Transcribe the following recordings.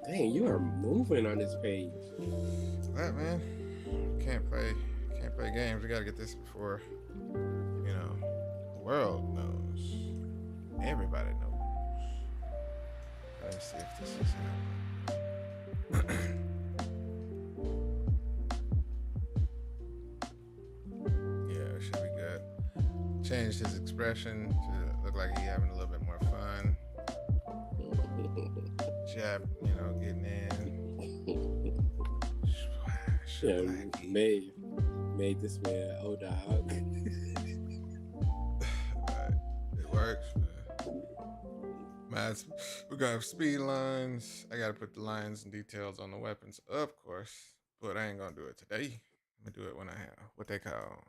Dang, you are moving on this page. That man, can't play games. We gotta get this before the world knows. Everybody knows. Let me see if this is happening. Yeah, it should be good. Changed his expression to look like he having a little bit more fun. Jab, getting in. Yeah, made this man old dog. It works, man. We got speed lines. I gotta put the lines and details on the weapons, of course, but I ain't gonna do it today. I'm gonna do it when I have what they call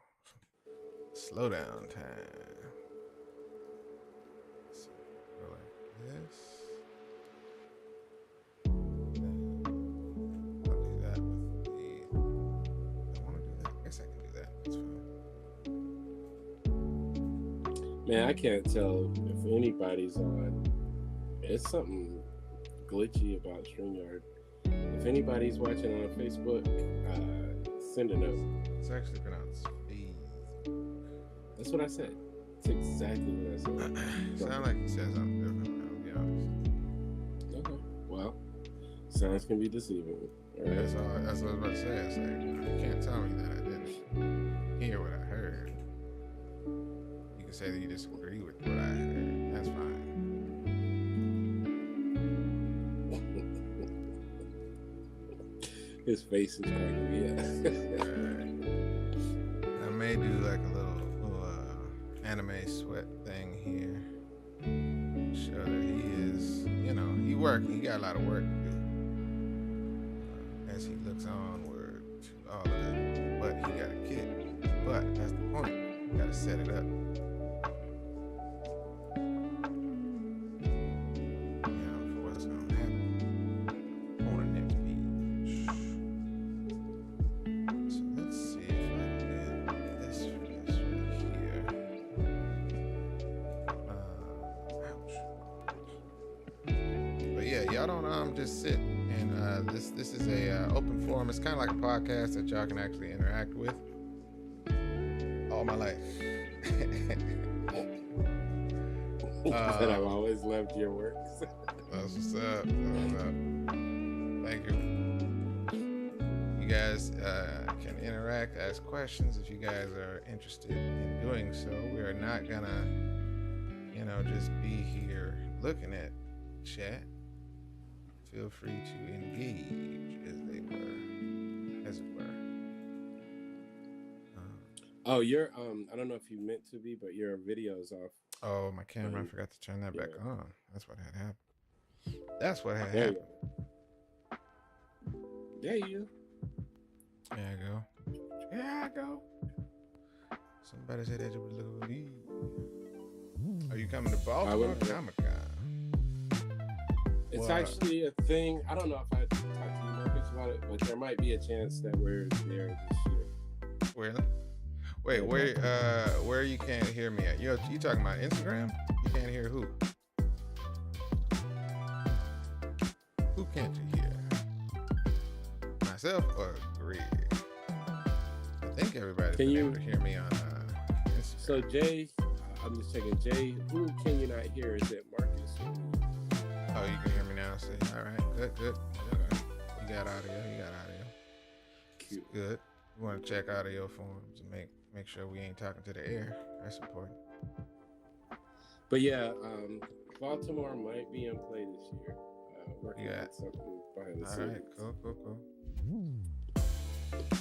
slowdown time. So go like this. Man, I can't tell if anybody's on. It's something glitchy about StreamYard. If anybody's watching on Facebook, send a note. It's actually pronounced speed. That's what I said. It's exactly what I said. Sound like he said something different, I'll be honest. Okay. Well, sounds can be deceiving. All right. That's what I was about to say. It's like, you can't tell me that I didn't hear what I heard. You can say that you disagree with what I heard. That's fine. His face is cracking me up. I may do like a little anime sweat thing here. Show that he is, he working. He got a lot of work to do as he looks onward to all of that. But he got a kid. But that's the point. You got to set it up. For what's going to happen on the next page. So let's see if I can get this right here. Ouch. But yeah, y'all don't just sit and this is a open forum. It's kind of like a podcast that y'all can actually interact with. All my life. But I've always loved your works. That's what's up. Thank you. You guys can interact, ask questions if you guys are interested in doing so. We are not gonna, just be here looking at chat. Feel free to engage, as it were. Oh, you're I don't know if you meant to be, but your video's off. Oh, my camera! I forgot to turn that back on. That's what had happened. That's what had There happened. There you go. There I go. There I go. Somebody said that you would leave. Are you coming to Baltimore Comic-Con? It's actually a thing. I don't know if I talked to you Marcus about it, but there might be a chance that we're there this year. Really? Wait, where you can't hear me at? You talking about Instagram? You can't hear who? Who can't you hear? Myself or Greg? I think everybody's been able to hear me on Instagram. So Jay, I'm just checking. Jay, who can you not hear? Is it Marcus? Oh, you can hear me now. See, all right, good. You got audio. Cute. Good. You want to check audio forms and make sure we ain't talking to the air. That's important. But yeah, Baltimore might be in play this year. Working on something behind the scenes. All right, cool.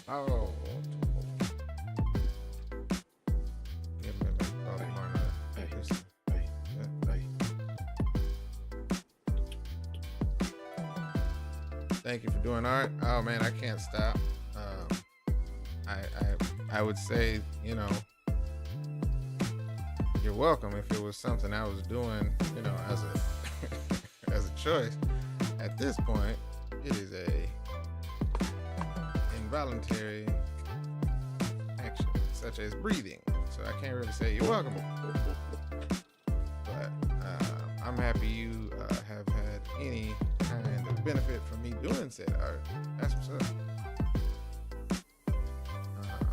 Oh. Thank you for doing art. Oh man, I can't stop. I would say, you're welcome if it was something I was doing, as a as a choice. At this point, it is a involuntary action, such as breathing. So I can't really say you're welcome. But I'm happy you have had any kind of benefit from me doing said art. That's what's up.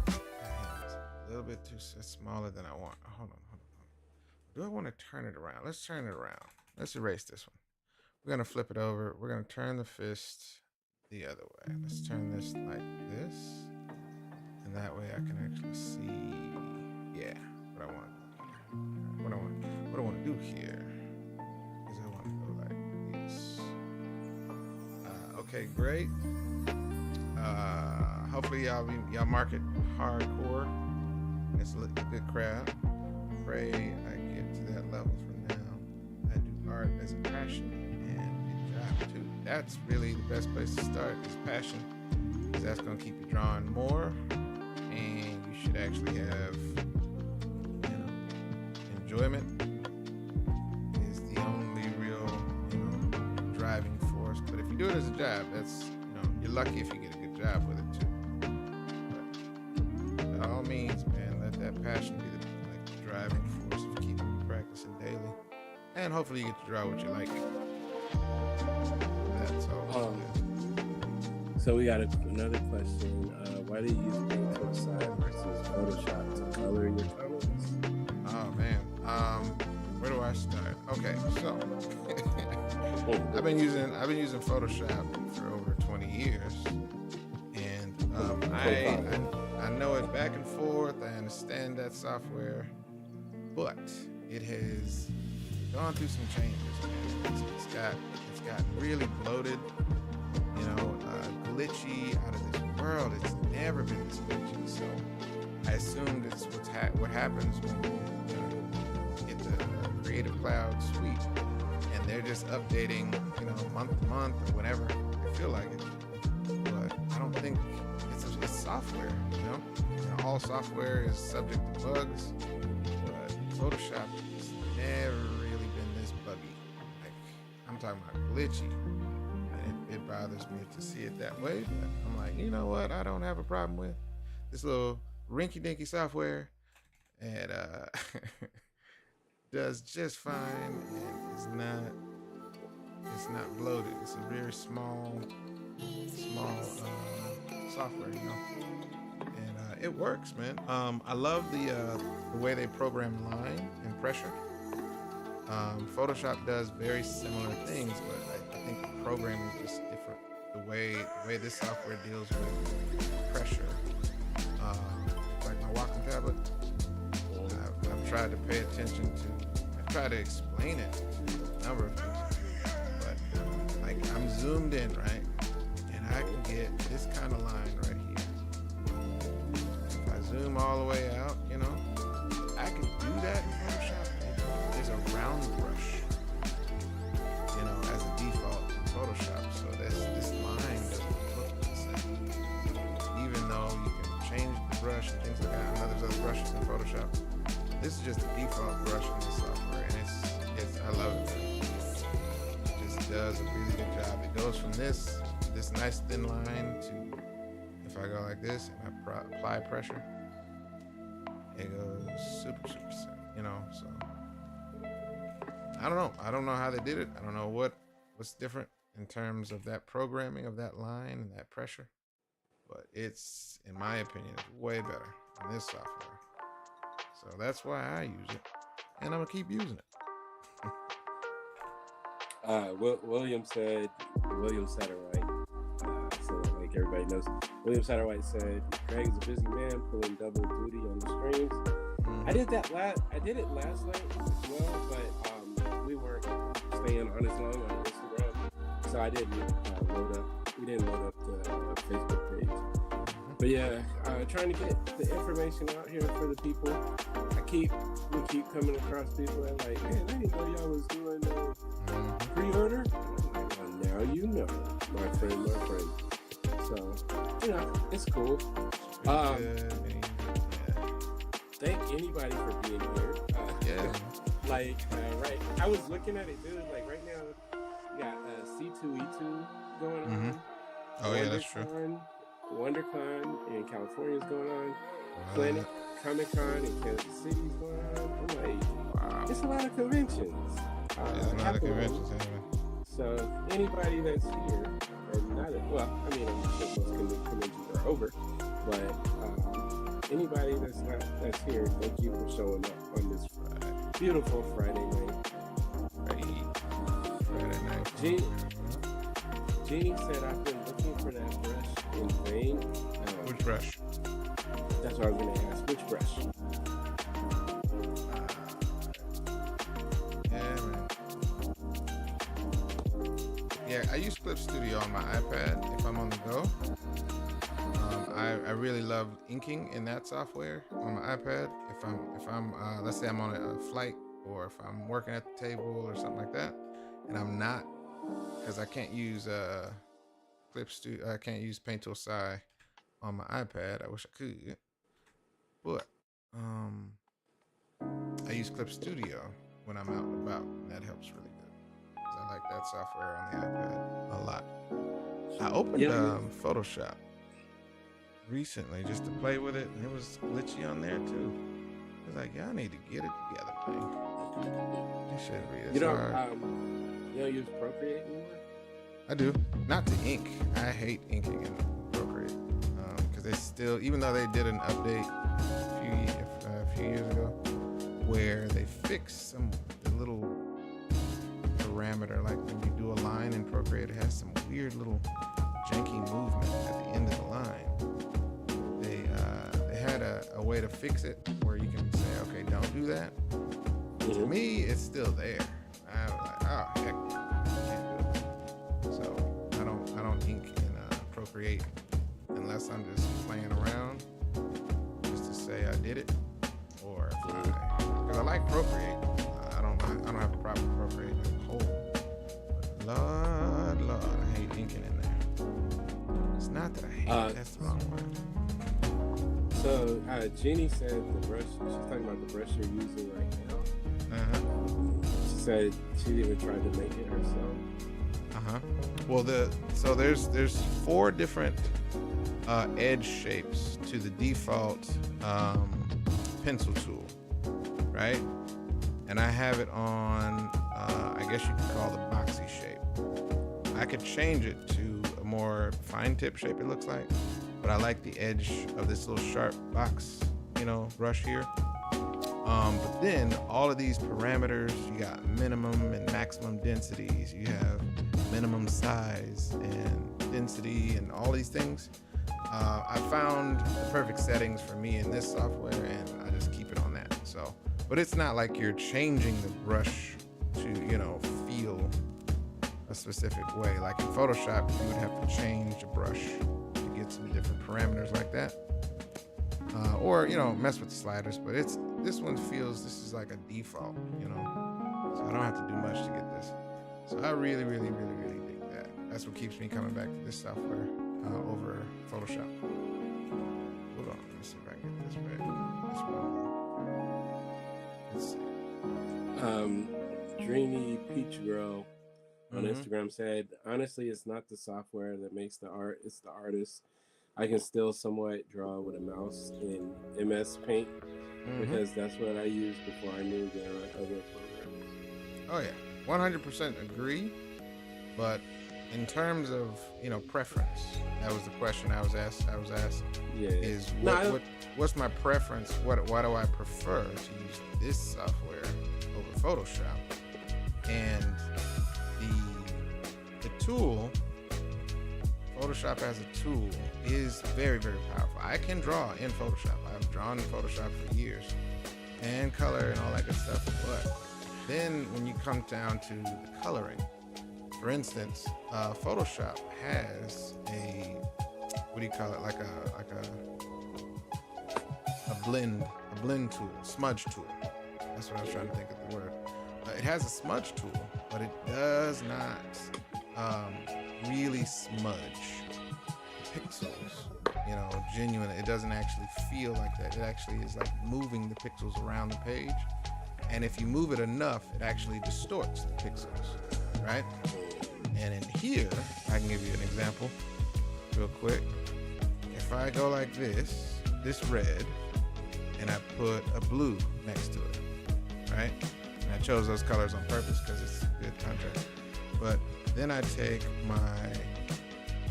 A little bit too smaller than I want. Hold on. Do I want to turn it around? Let's turn it around. Let's erase this one. We're going to flip it over. We're going to turn the fist the other way. Let's turn this like this. And that way I can actually see, yeah, what I want. What I want to do here is I want to go like this. Okay, great. Hopefully y'all mark it hardcore. It's a good crowd. Pray I get to that level from now. I do art as a passion and a job too. That's really the best place to start is passion, because that's going to keep you drawing more, and you should actually have, enjoyment is the only real, driving force. But if you do it as a job, that's, you're lucky if you get a good job with it too. But by all means, man, let that passion be the driving force of keeping you practicing daily, and hopefully you get to draw what you like. That's all. So we got another question. Why do you use paint to the side versus Photoshop to color your comics? Oh man, where do I start? Okay, so I've been using Photoshop for over 20 years, and I know it back and forth. I understand that software, but it has gone through some changes. It's got really bloated, glitchy, out of this world. It's never been this glitchy. So I assume that's what happens when you get the Creative Cloud suite, and they're just updating, month to month or whenever they feel like it. But I don't think it's software. All software is subject to bugs, but Photoshop has never really been this buggy. Like, I'm talking about glitchy. It bothers me to see it that way, but I'm like, you know what? I don't have a problem with this little rinky-dinky software, and does just fine, and it's not bloated. It's a very small software, and it works, man. I love the way they program line and pressure. Photoshop does very similar things, but I think the programming is just different. The way this software deals with pressure, like my Wacom tablet, I've tried to pay attention to. I've tried to explain it to a number of people, but like I'm zoomed in, right, and I can get this kind of line right here. If I zoom all the way out, I can do that in Photoshop. There's a round brush, as a default in Photoshop, so this line doesn't look the same. Even though you can change the brush and things like that, and there's other brushes in Photoshop, this is just a default brush in this software, and it's I love it. It just does a really good job. It goes from this nice thin line to, if I go like this and I apply pressure, it goes super thin, so. I don't know how they did it. I don't know what's different in terms of that programming of that line and that pressure, but it's, in my opinion, it's way better than this software. So that's why I use it, and I'm gonna keep using it. William Satterwhite. So like everybody knows, William Satterwhite said Craig's a busy man pulling double duty on the screens. Mm-hmm. I did it last night as well, but we weren't staying on as long on Instagram, so I didn't load up. We didn't load up the Facebook page. But yeah, trying to get the information out here for the people. We keep coming across people that like, man, I didn't know y'all was doing pre-order. Well, now you know, my friend. So it's cool. Thank anybody for being here. Right. I was looking at it, dude. Like right now, we got C2E2 going on. Oh yeah, that's true. WonderCon in California is going on. Planet Comic-Con in Kansas City is going on. I'm like, wow. It's a lot of conventions. A lot of conventions happening. So anybody that's here, and not well, I mean, I'm sure most conventions are over, but anybody that's here, thank you for showing up on this beautiful Friday night. Friday night. Jeannie said, I've been looking for that brush in vain. Which brush? That's what I was going to ask. Which brush? Yeah, I use Clip Studio on my iPad if I'm on the go. I really love inking in that software on my iPad. If I'm let's say I'm on a flight, or if I'm working at the table or something like that, and I'm not, because I can't use Clip Studio, I can't use Paint Tool Sci on my iPad. I wish I could, but I use Clip Studio when I'm out and about, and that helps really good. I like that software on the iPad a lot. I opened Photoshop recently just to play with it, and it was glitchy on there too. I was like, y'all need to get it together, man. This shouldn't be this hard. You don't use Procreate anymore? I do. Not to ink. I hate inking in Procreate because they still, even though they did an update a few years ago where they fixed the little parameter, like when you do a line in Procreate, it has some weird little janky movement at the end of the line. They had a way to fix it where you can say, okay, don't do that. Mm-hmm. To me, it's still there. I was like, oh heck, I can't do it. So I don't ink in Procreate unless I'm just playing around, just to say I did it, or because I like Procreate. I don't have a problem with Procreate as a whole. Lord, I hate inking in there. It's not that I hate it, that's the wrong word. So Jeannie said the brush, she's talking about the brush you're using right now. She said she even tried to make it herself. Well, there's 4 different edge shapes to the default pencil tool, right? And I have it on, I guess you could call the boxy shape. I could change it to a more fine tip shape, it looks like, but I like the edge of this little sharp box, brush here. But then all of these parameters, you got minimum and maximum densities, you have minimum size and density and all these things. I found the perfect settings for me in this software, and I just keep it on that. So, but it's not like you're changing the brush to, feel a specific way. Like in Photoshop, you would have to change the brush to get some different parameters like that. Or, mess with the sliders, but this one feels, this is like a default, so I don't have to do much to get this. So I really, really, really, really dig that. That's what keeps me coming back to this software over Photoshop. Hold on, let me see if I can get this right. Let's see. Dreamy Peach Girl on Instagram said, honestly, it's not the software that makes the art, it's the artist. I can still somewhat draw with a mouse in MS Paint because that's what I used before I knew there were other programs. Oh yeah, 100% agree. But in terms of preference, that was the question I was asked. Yeah. Is what's my preference? Why do I prefer to use this software over Photoshop? And the tool. Photoshop as a tool is very, very powerful. I can draw in Photoshop. I've drawn in Photoshop for years, and color and all that good stuff. But then when you come down to the coloring, for instance, Photoshop has a, what do you call it? Like a blend tool, smudge tool. That's what I was trying to think of the word. It has a smudge tool, but it does not really smudge pixels, genuine. It doesn't actually feel like that. It actually is like moving the pixels around the page. And if you move it enough, it actually distorts the pixels, right? And in here, I can give you an example real quick. If I go like this red, and I put a blue next to it, right? And I chose those colors on purpose because it's good contrast. But Then I take my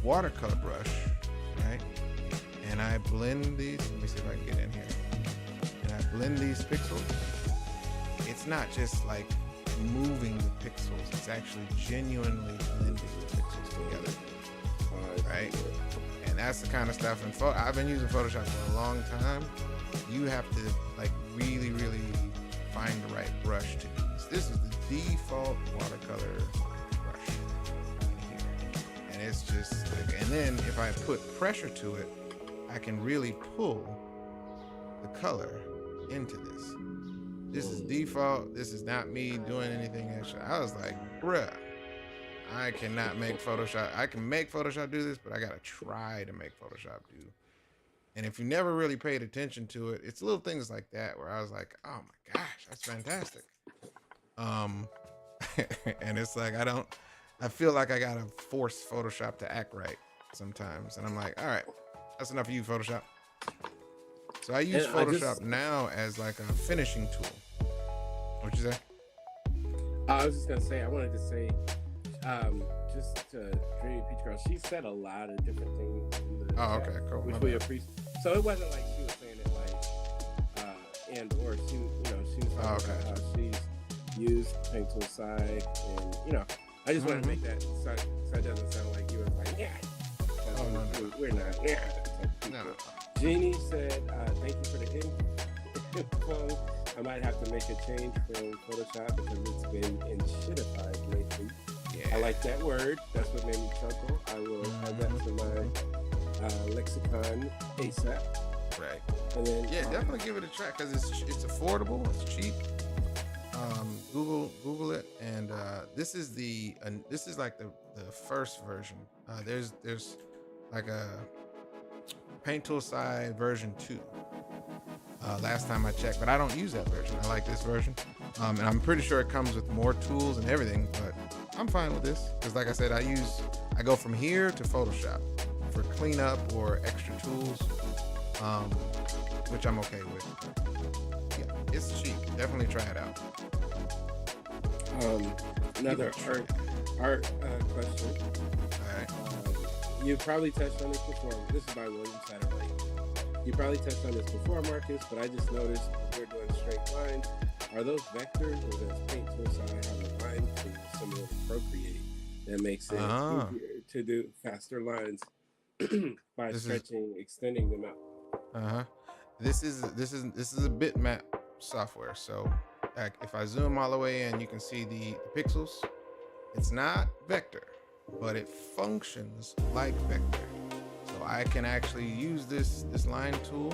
watercolor brush, right? And I blend these. Let me see if I can get in here. And I blend these pixels. It's not just like moving the pixels. It's actually genuinely blending the pixels together, right? And that's the kind of stuff. And I've been using Photoshop for a long time. You have to like really, really find the right brush to use. This is the default watercolor brush in here. And it's just like, and then if I put pressure to it, I can really pull the color into this. This is default. This is not me doing anything extra. I was like, bruh, I cannot make Photoshop. I can make Photoshop do this, but I gotta try to make Photoshop do. And if you never really paid attention to it, it's little things like that where I was like, oh my gosh, that's fantastic. And it's like, I feel like I gotta force Photoshop to act right sometimes. And I'm like, all right, that's enough of you, Photoshop. So I use Photoshop now as like a finishing tool. What'd you say? I was just gonna say, I wanted to say, just to Dreamy Peach Girl, she said a lot of different things in the chat, okay, cool. which we appreciate. So it wasn't like she was saying it like, and or she, she was talking about how she's used Paint Tool Side, and I just wanted to make that so it doesn't sound like you were like, yeah. No. We're not. Yeah. No. Jeannie said, thank you for the info. I might have to make a change from Photoshop because it's been shitified lately. Yeah. I like that word. That's what made me chuckle. I will add that to my lexicon ASAP. Right. And then definitely give it a try because it's affordable. It's cheap. Google it, and this is like the first version. There's like a Paint Tool Side version 2. Last time I checked, but I don't use that version. I like this version, and I'm pretty sure it comes with more tools and everything. But I'm fine with this because, like I said, I go from here to Photoshop for cleanup or extra tools, which I'm okay with. Yeah, it's cheap. Definitely try it out. Another art question. All right. You probably touched on this before. This is by William Satterley. You probably touched on this before, Marcus, but I just noticed we're doing straight lines. Are those vectors, or does Paint Tool Side have a line tool similar to Procreate that makes it easier to do faster lines by extending them out? This is a bitmap software. So if I zoom all the way in, you can see the pixels. It's not vector, but it functions like vector. So I can actually use this line tool,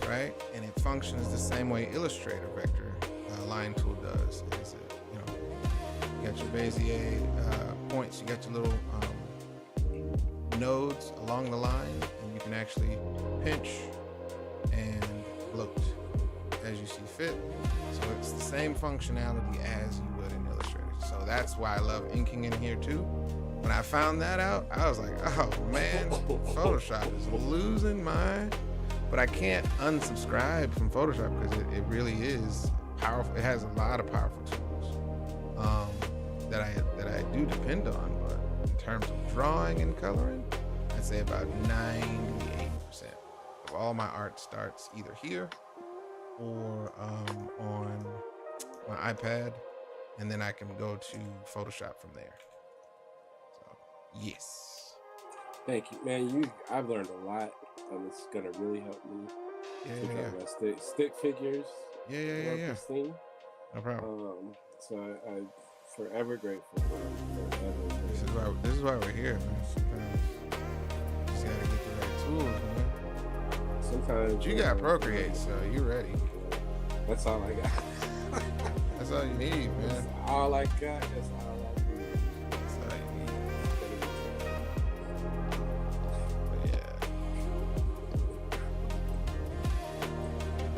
right? And it functions the same way Illustrator vector line tool does. Is it, you got your Bezier points, you got your little nodes along the line, and you can actually pinch and float as you see fit. So it's the same functionality as you would in Illustrator. So that's why I love inking in here too. When I found that out, I was like, oh man, Photoshop is losing my... But I can't unsubscribe from Photoshop because it really is powerful. It has a lot of powerful tools that I do depend on. But in terms of drawing and coloring, I'd say about 98% of all my art starts either here or on my iPad, and then I can go to Photoshop from there. Yes. Thank you, man. I've learned a lot, and it's gonna really help me. Yeah. Stick figures. Yeah. Christine. No problem. So I'm forever grateful. This is why we're here, man. Just gotta get the right tools, man. Sometimes you got Procreate, so you ready. That's all I got. That's all you need, man. That's all I got. That's all I need. That's all you need. But yeah.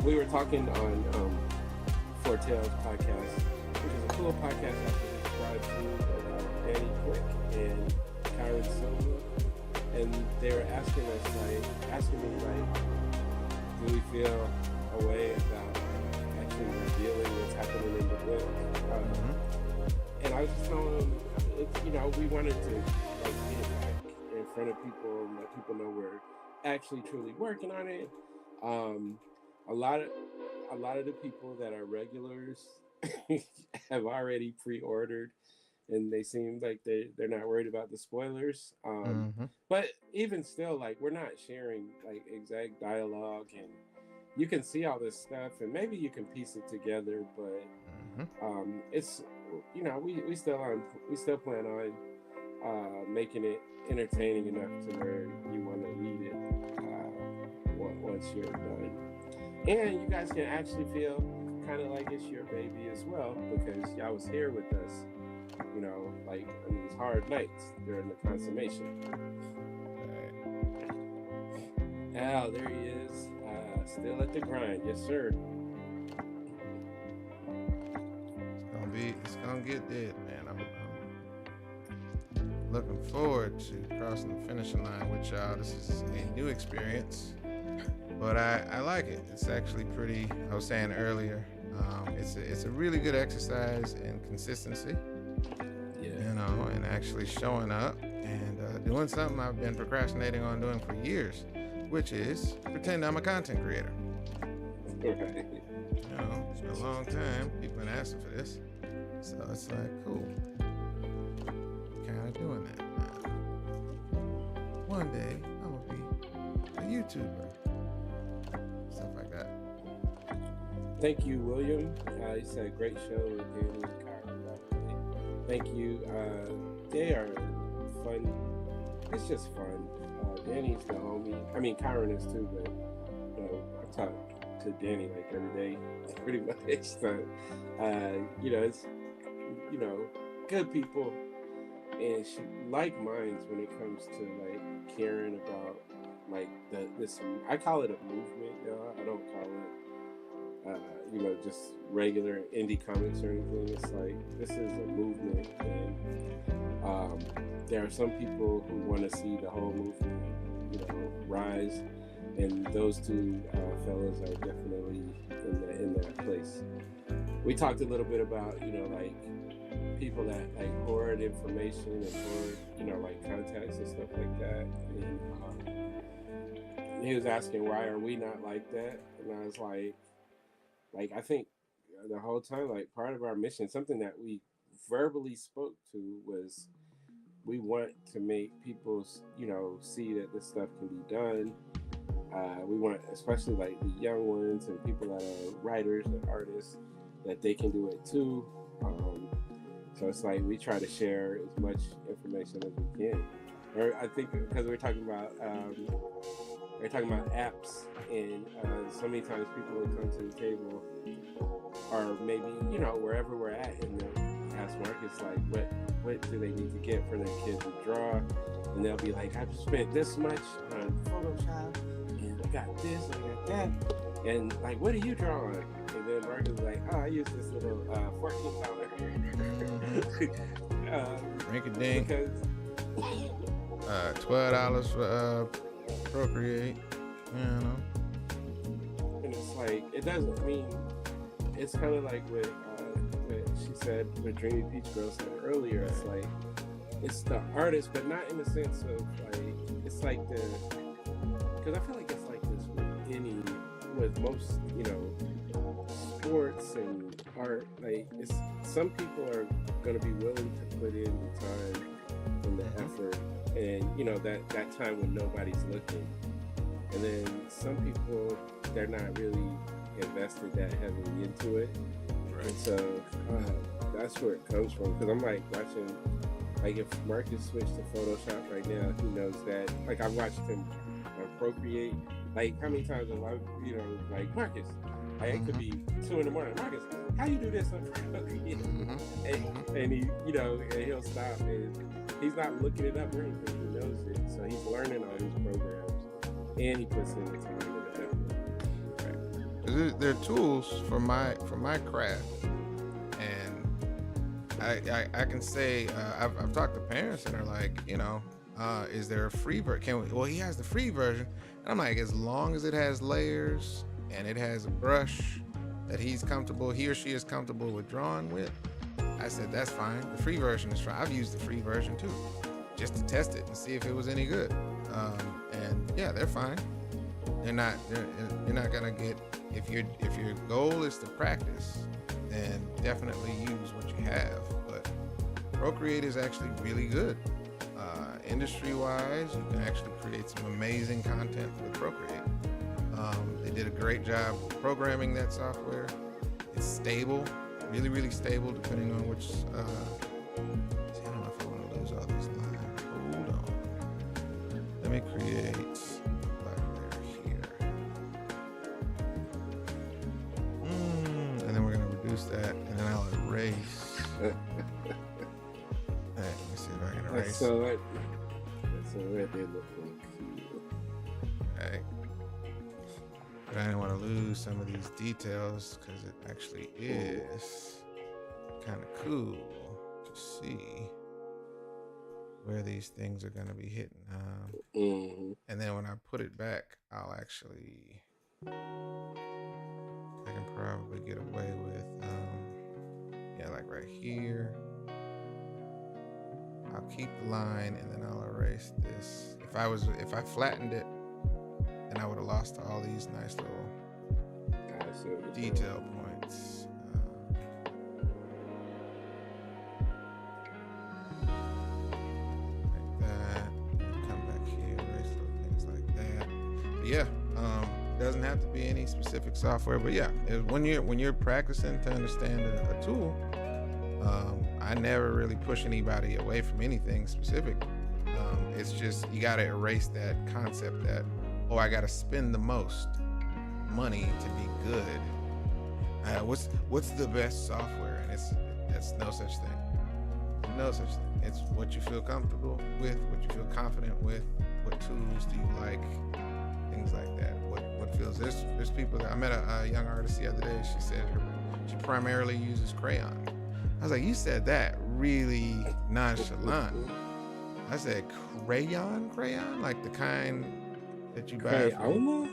We were talking on Fortel's podcast, which is a cool podcast I can subscribe to, Danny Quick and Kyron Silva, and they were asking me, do we feel a way about actually revealing what's happening in the book? And I was just telling them, we wanted to like get it back in front of people and let people know we're actually truly working on it. Um, a lot of the people that are regulars have already pre-ordered, and they seem like they're not worried about the spoilers. Mm-hmm. But even still, like we're not sharing like exact dialogue, and you can see all this stuff, and maybe you can piece it together. But it's we still plan on making it entertaining enough to where you want to read it once you're done, and you guys can actually feel kind of like it's your baby as well, because y'all was here with us, like on these hard nights during the consummation. Al, there he is, still at the grind. Yes, sir. It's gonna get dead, man. I'm looking forward to crossing the finishing line with y'all. This is a new experience, but I like it. It's actually pretty. I was saying earlier, it's a really good exercise in consistency. Yeah. And actually showing up and doing something I've been procrastinating on doing for years, which is pretend I'm a content creator. Right. It's been a long time. People been asking for this, so it's like cool. Kind of doing that now. One day I'm gonna be a YouTuber, stuff like that. Thank you, William. You said great show with Danny and Kyra. Thank you. They are fun. It's just fun. Danny's the homie. I mean, Kyron is too, but I talk to Danny like every day, pretty much. So, it's good people and like minds when it comes to like caring about like this. I call it a movement. I don't call it just regular indie comics or anything. It's like this is a movement, and there are some people who want to see the whole movement, rise, and those two fellas are definitely in that place. We talked a little bit about like people that like hoard information and hoard like contacts and stuff like that, and he was asking why are we not like that, and I was like I think the whole time, like part of our mission, something that we verbally spoke to was we want to make people, see that this stuff can be done. We want, especially like the young ones and people that are writers and artists, that they can do it too. So it's like we try to share as much information as we can. Or I think because we're talking about apps, and so many times people will come to the table, or maybe wherever we're at, and they'll ask Marcus like, what do they need to get for their kids to draw, and they'll be like, I've spent this much on Photoshop, and I got this, and I got that, and like, what do you draw on? And then Marcus is like, I use this little $14 Rink-a-dink. because $12 for Procreate, and it's like it doesn't mean it's kind of like what she said, what Dreamy Peach Girl said earlier. It's like it's the artist, but not in the sense of like it's like because I feel like it's like this with most sports and art. Like it's some people are going to be willing to put in the time and the effort, and that time when nobody's looking. And then some people, they're not really invested that heavily into it. Right. And so that's where it comes from. Because I'm like watching, like if Marcus switched to Photoshop right now, he knows that. Like I've watched him Procreate. Like how many times have I, like Marcus, like, it could be 2 a.m. Marcus, how you do this on Procreate? And he, and he'll stop, and he's not looking it up or anything. He knows it. So he's learning all these programs. And he puts in the time and the effort. Right. They're tools for my craft, and I can say I've talked to parents that are like, is there a free version? Well, he has the free version, and I'm like, as long as it has layers and it has a brush that he or she is comfortable with drawing with, I said, that's fine. The free version is fine. I've used the free version too, just to test it and see if it was any good. And yeah, they're fine. You're not gonna get, if your goal is to practice, then definitely use what you have. But Procreate is actually really good. Industry-wise, you can actually create some amazing content with Procreate. They did a great job programming that software. It's stable, really, really stable, depending on which. I don't know if I want to lose all these lines. Hold on. Let me create black layer here. And then we're going to reduce that, and then I'll erase. All right, let me see if I can erase. So right there looking cool. Okay. But I didn't want to lose some of these details because it actually is kind of cool to see where these things are going to be hitting. And then when I put it back, I'll actually, I can probably get away with, yeah, like right here. I'll keep the line and then I'll erase this. If I flattened it, then I would have lost all these nice little detail points. Like that. Come back here, erase little things like that. But yeah, it doesn't have to be any specific software, but yeah, when you're practicing to understand a tool, I never really push anybody away from anything specific. It's just, you got to erase that concept that, oh, I got to spend the most money to be good. What's the best software? And that's no such thing. No such thing. It's what you feel comfortable with, what you feel confident with, what tools do you like, things like that. What feels, there's people that, I met a young artist the other day. She said she primarily uses crayon. I was like, you said that really nonchalant. I said, crayon? Like the kind that you buy. Crayon?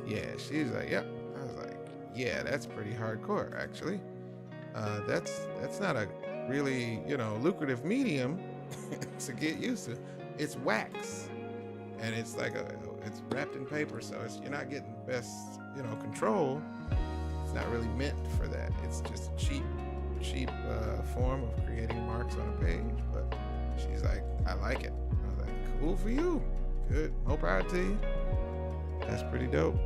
Yeah, she was like, yep. I was like, yeah, that's pretty hardcore, actually. That's not a really, lucrative medium to get used to. It's wax, and it's like it's wrapped in paper, so you're not getting the best, control. It's not really meant for that. It's just a cheap form of creating marks on a page. But she's like, I like it. I was like, cool for you. Good. More power to you. That's pretty dope.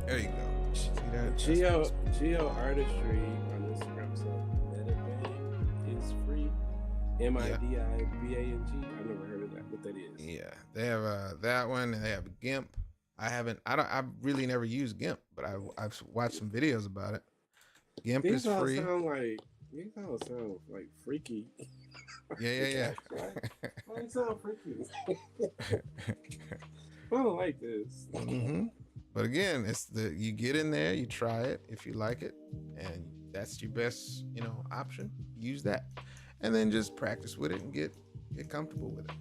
There you go. See that? Geo Artistry on Instagram, so Metabang is free. MIDIBANG. I've never heard of that. What that is? Yeah, they have that one, and they have GIMP. I really never used GIMP, but I've watched some videos about it. GIMP is free. These all sound like freaky. Yeah. Why it sound freaky? I don't like this. Mm-hmm. But again, you get in there, you try it. If you like it, and that's your best, option, use that, and then just practice with it and get comfortable with it.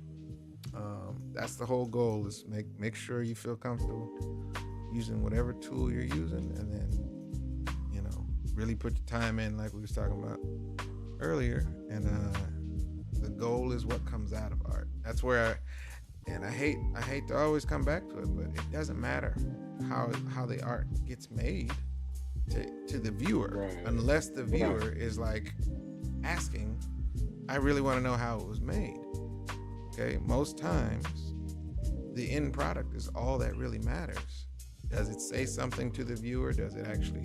That's the whole goal, is make sure you feel comfortable using whatever tool you're using, and then really put your time in, like we was talking about earlier. And the goal is what comes out of art. That's where I hate to always come back to it, but it doesn't matter how the art gets made to the viewer, right, unless the viewer is like asking, I really want to know how it was made. Okay, most times the end product is all that really matters. Does it say something to the viewer? Does it actually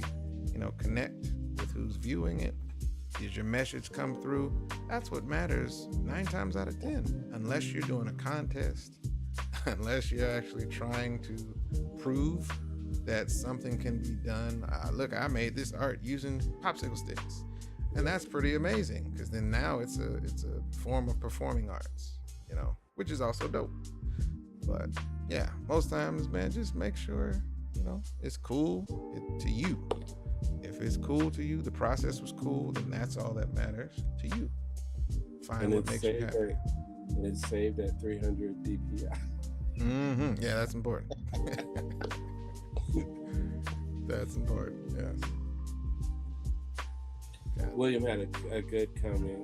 connect with who's viewing it? Did your message come through? That's what matters 9 times out of 10, unless you're doing a contest, unless you're actually trying to prove that something can be done. Look, I made this art using popsicle sticks, and that's pretty amazing, because then now it's a form of performing arts, which is also dope. But yeah, most times, man, just make sure it's cool to you. If it's cool to you, the process was cool, then that's all that matters to you. Find what makes you happy. And it's saved at 300 DPI. Mm-hmm. Yeah, that's important. That's important, yes. William had a good comment.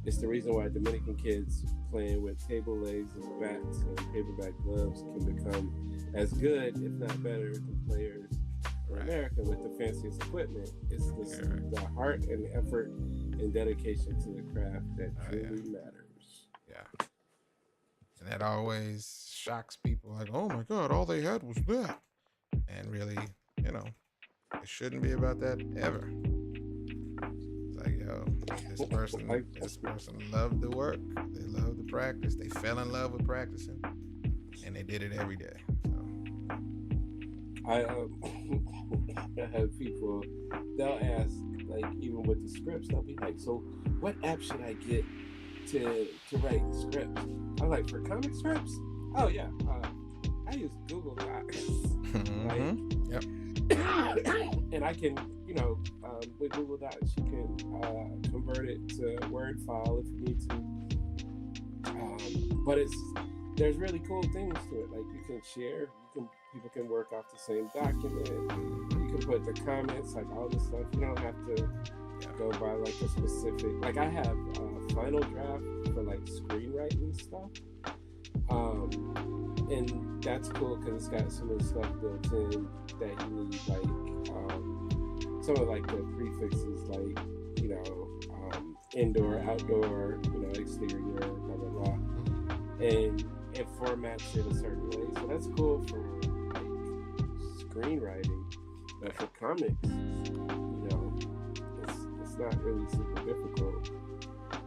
It's the reason why Dominican kids playing with table legs and bats and paperback gloves can become as good, if not better, than players in America with the fanciest equipment. It's the heart and effort and dedication to the craft that truly matters. Yeah. And that always shocks people, like, oh my God, all they had was that. And really, it shouldn't be about that ever. It's like, yo, this person loved the work. They loved the practice. They fell in love with practicing. And they did it every day. So. I have people, they'll ask, like, even with the scripts, they'll be like, so what app should I get to write scripts? I'm like, for comic scripts? Oh yeah, I use Google Docs. Yep. And I can, with Google Docs, you can convert it to Word file if you need to. But there's really cool things to it. Like, you can share, people can work off the same document. You can put the comments, like all this stuff. You don't have to go by like a specific. Like, I have a final draft for like screenwriting stuff. And that's cool because it's got some of the stuff built in that you need, like some of like the prefixes, like indoor, outdoor, exterior, blah blah blah, and it formats it a certain way. So that's cool for like screenwriting, but for comics, it's not really super difficult.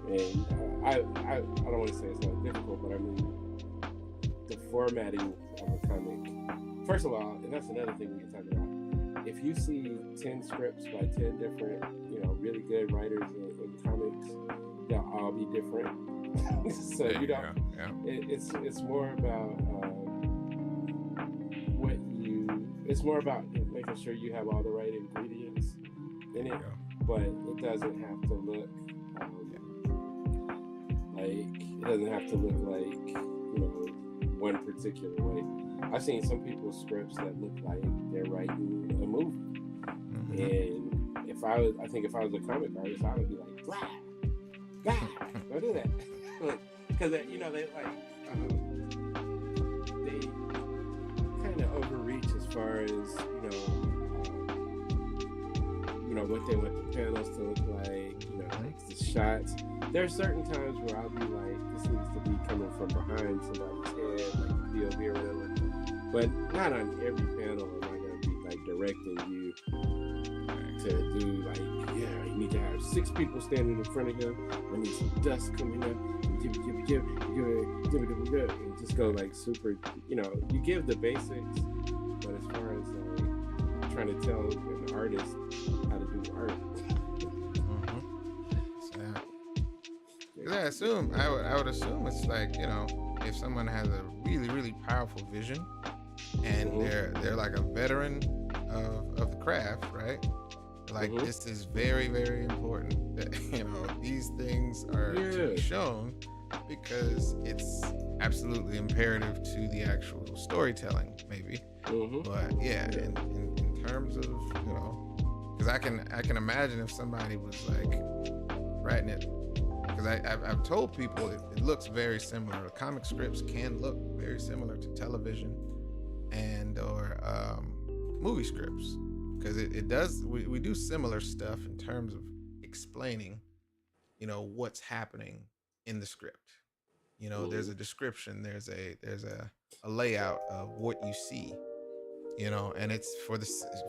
And I don't want to say it's not difficult, but I mean, the formatting of a comic, first of all, and that's another thing we can talk about. If you see 10 scripts by 10 different, really good writers in comics, they'll all be different. So it's more about it's more about making sure you have all the right ingredients in it, but it doesn't have to look like one particular way. I've seen some people's scripts that look like they're writing a movie, and if I was a comic artist, I would be like, blah, don't do that, because they kind of overreach as far as what they want the panels to look like, like the shots. There are certain times where I'll be like, this needs to be coming from behind somebody's head, like POV or whatever. But not on every panel am I going to be like directing you to do like, you need to have 6 people standing in front of you. I need some dust coming up. And just go like super, you give the basics, but as far as like trying to tell an artist how to do art. I would assume it's like, if someone has a really, really powerful vision and they're like a veteran of the craft, right? Like, this is very, very important that, these things are to be shown, because it's absolutely imperative to the actual storytelling, maybe. But in terms of, because I can imagine if somebody was like writing it, because I've told people it looks very similar. Comic scripts can look very similar to television or movie scripts, because it does. We do similar stuff in terms of explaining, what's happening in the script. There's a description, there's a layout of what you see, and it's for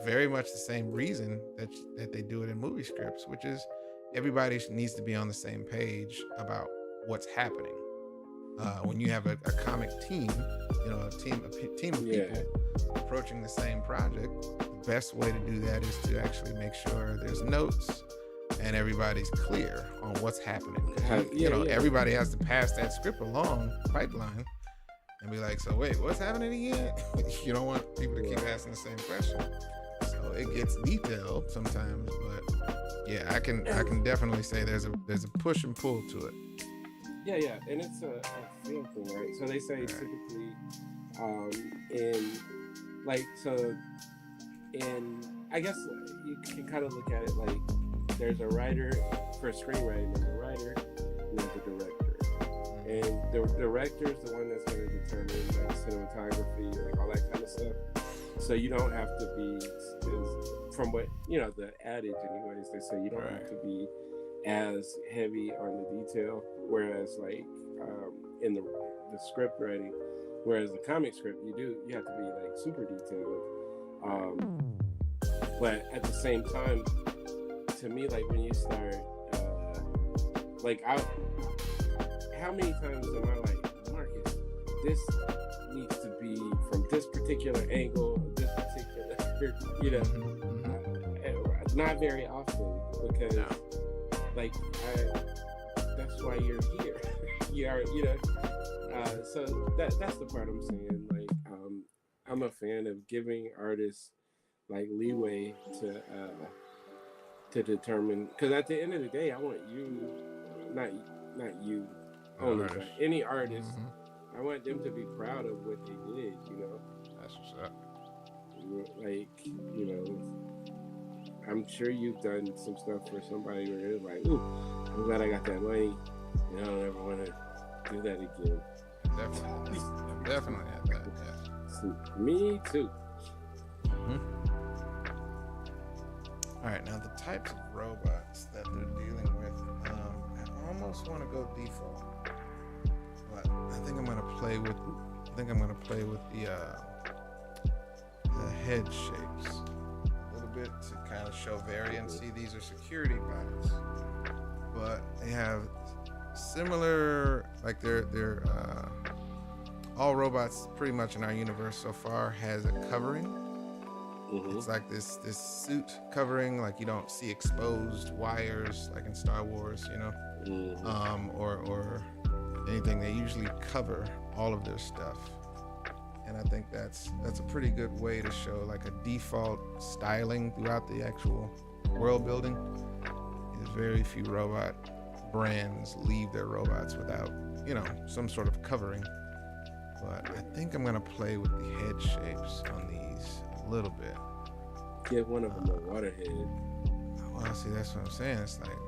very much the same reason that they do it in movie scripts, which is everybody needs to be on the same page about what's happening. When you have a comic team, a team of people approaching the same project, the best way to do that is to actually make sure there's notes and everybody's clear on what's happening. Everybody has to pass that script along the pipeline and be like, so wait, what's happening again? You don't want people to keep asking the same question. So it gets detailed sometimes, but I can definitely say there's a push and pull to it. Yeah, and it's a feel thing, right? So they say typically, I guess you can kind of look at it like there's a writer for screenwriting. There's a writer and there's a director. And the director is the one that's going to determine like cinematography, like all that kind of stuff. So you don't have to be, from what the adage, anyways, they say you don't have to be as heavy on the detail. Whereas like in the script writing, whereas the comic script, you have to be like super detailed. But at the same time, to me, like when you start, how many times am I like, Marcus, this needs to be from this particular angle, this particular, not very often, because that's why you're here. So that's the part I'm saying. Like, I'm a fan of giving artists like leeway to determine, because at the end of the day, I want you, not you only, but any artist, I want them to be proud of what they did. That's what's up. Like, I'm sure you've done some stuff for somebody where it's like, ooh, I'm glad I got that money. I don't ever want to do that again. Definitely had that. Yeah. Me too. All right, now the types of robots that they're dealing with, I almost want to go default, but I think I'm gonna play with the head shapes a little bit to kind of show variance. See, these are security bots, but they have similar, like they're all robots pretty much in our universe so far has a covering. It's like this suit covering, like you don't see exposed wires like in Star Wars, or anything. They usually cover all of their stuff, and I think that's a pretty good way to show like a default styling throughout the actual world building. There's very few robot brands leave their robots without some sort of covering, but I think I'm gonna play with the head shapes on these a little bit. Give one of them a waterhead. Well, see, that's what I'm saying. It's like,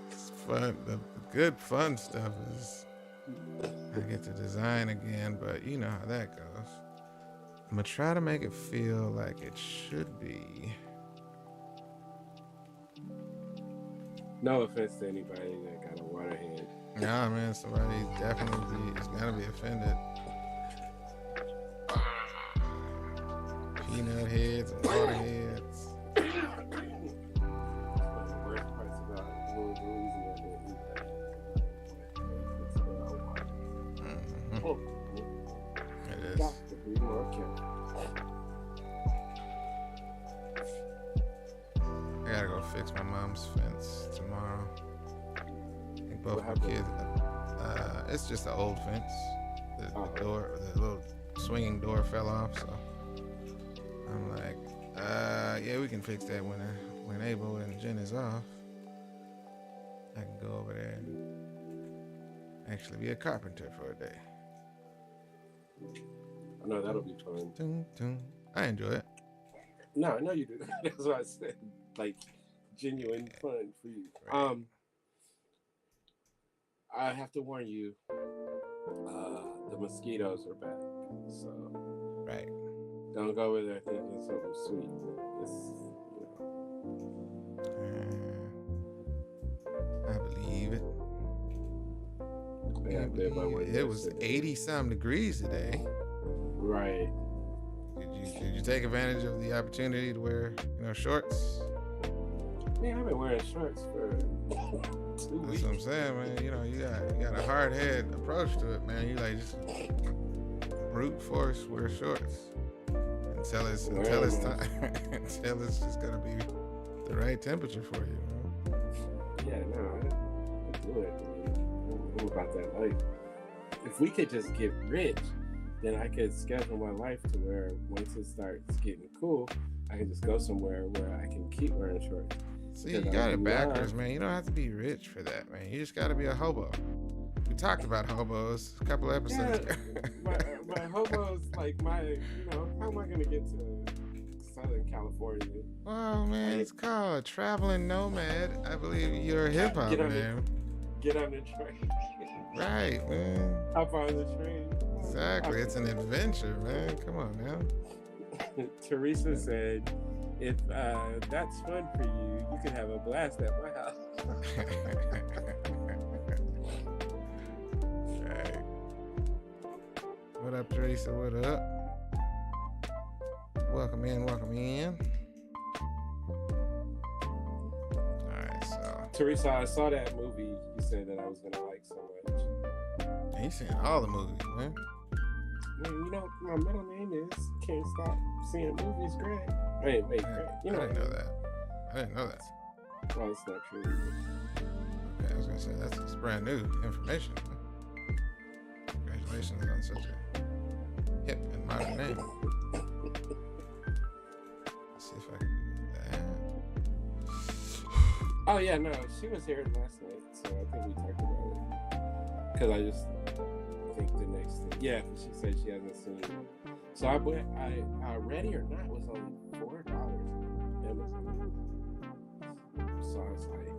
it's fun. The good fun stuff is I get to design again, but you know how that goes. I'm gonna try to make it feel like it should be. No offense to anybody that got a waterhead. Nah, man, somebody definitely is gonna be offended. Peanut heads and water heads. The worst parts about Louisiana is that it's about water. It is. Got to be more careful. I gotta go fix my mom's fence tomorrow. I think both my kids. It's just an old fence. The little swinging door fell off, so. I'm like, yeah, we can fix that when Abel and Jen is off. I can go over there and actually be a carpenter for a day. I know that'll be fun. Dun, dun. I enjoy it. No, I know you do. That's what I said. Like, genuine fun for you. Right. I have to warn you, the mosquitoes are back. So. Right. Don't go over there thinking something sweet. I believe it. It was 80-some degrees today. Right. Did you take advantage of the opportunity to wear, shorts? Man, I've been wearing shorts for 2 weeks. That's what I'm saying, man. You got a hard head approach to it, man. You like just brute force wear shorts. Until it's time, until it's just gonna be the right temperature for you. Yeah, no, I do it. I'm about that life. If we could just get rich, then I could schedule my life to where once it starts getting cool, I can just go somewhere where I can keep wearing shorts. See, you got it backwards, man. You don't have to be rich for that, man. You just got to be a hobo. We talked about hobos a couple episodes ago. but hobos, like how am I going to get to Southern California. Oh man, it's called Traveling Nomad. I believe you're a hip hop name. Get on the train. Right, man. Hop on the train. Exactly. It's an adventure, man. Come on now. Teresa said, if that's fun for you, you can have a blast at my house. Right. What up, Teresa? What up? Welcome in. Alright, so. Teresa, I saw that movie you said that I was going to like so much. And you seen all the movies, man. Man, you know, my middle name is Can't Stop Seeing Movies, Greg. Wait, Greg. You know, I didn't know that. Well, it's not true. Okay, I was gonna say that's brand new information. Congratulations on such a hip and modern name. Let's see if I can do that. Oh yeah, no, she was here last night, so I think we talked about it. Cause I just think the next thing. Yeah, she said she hasn't seen it. So I went. Ready or Not was only $4 on Amazon. So I was like,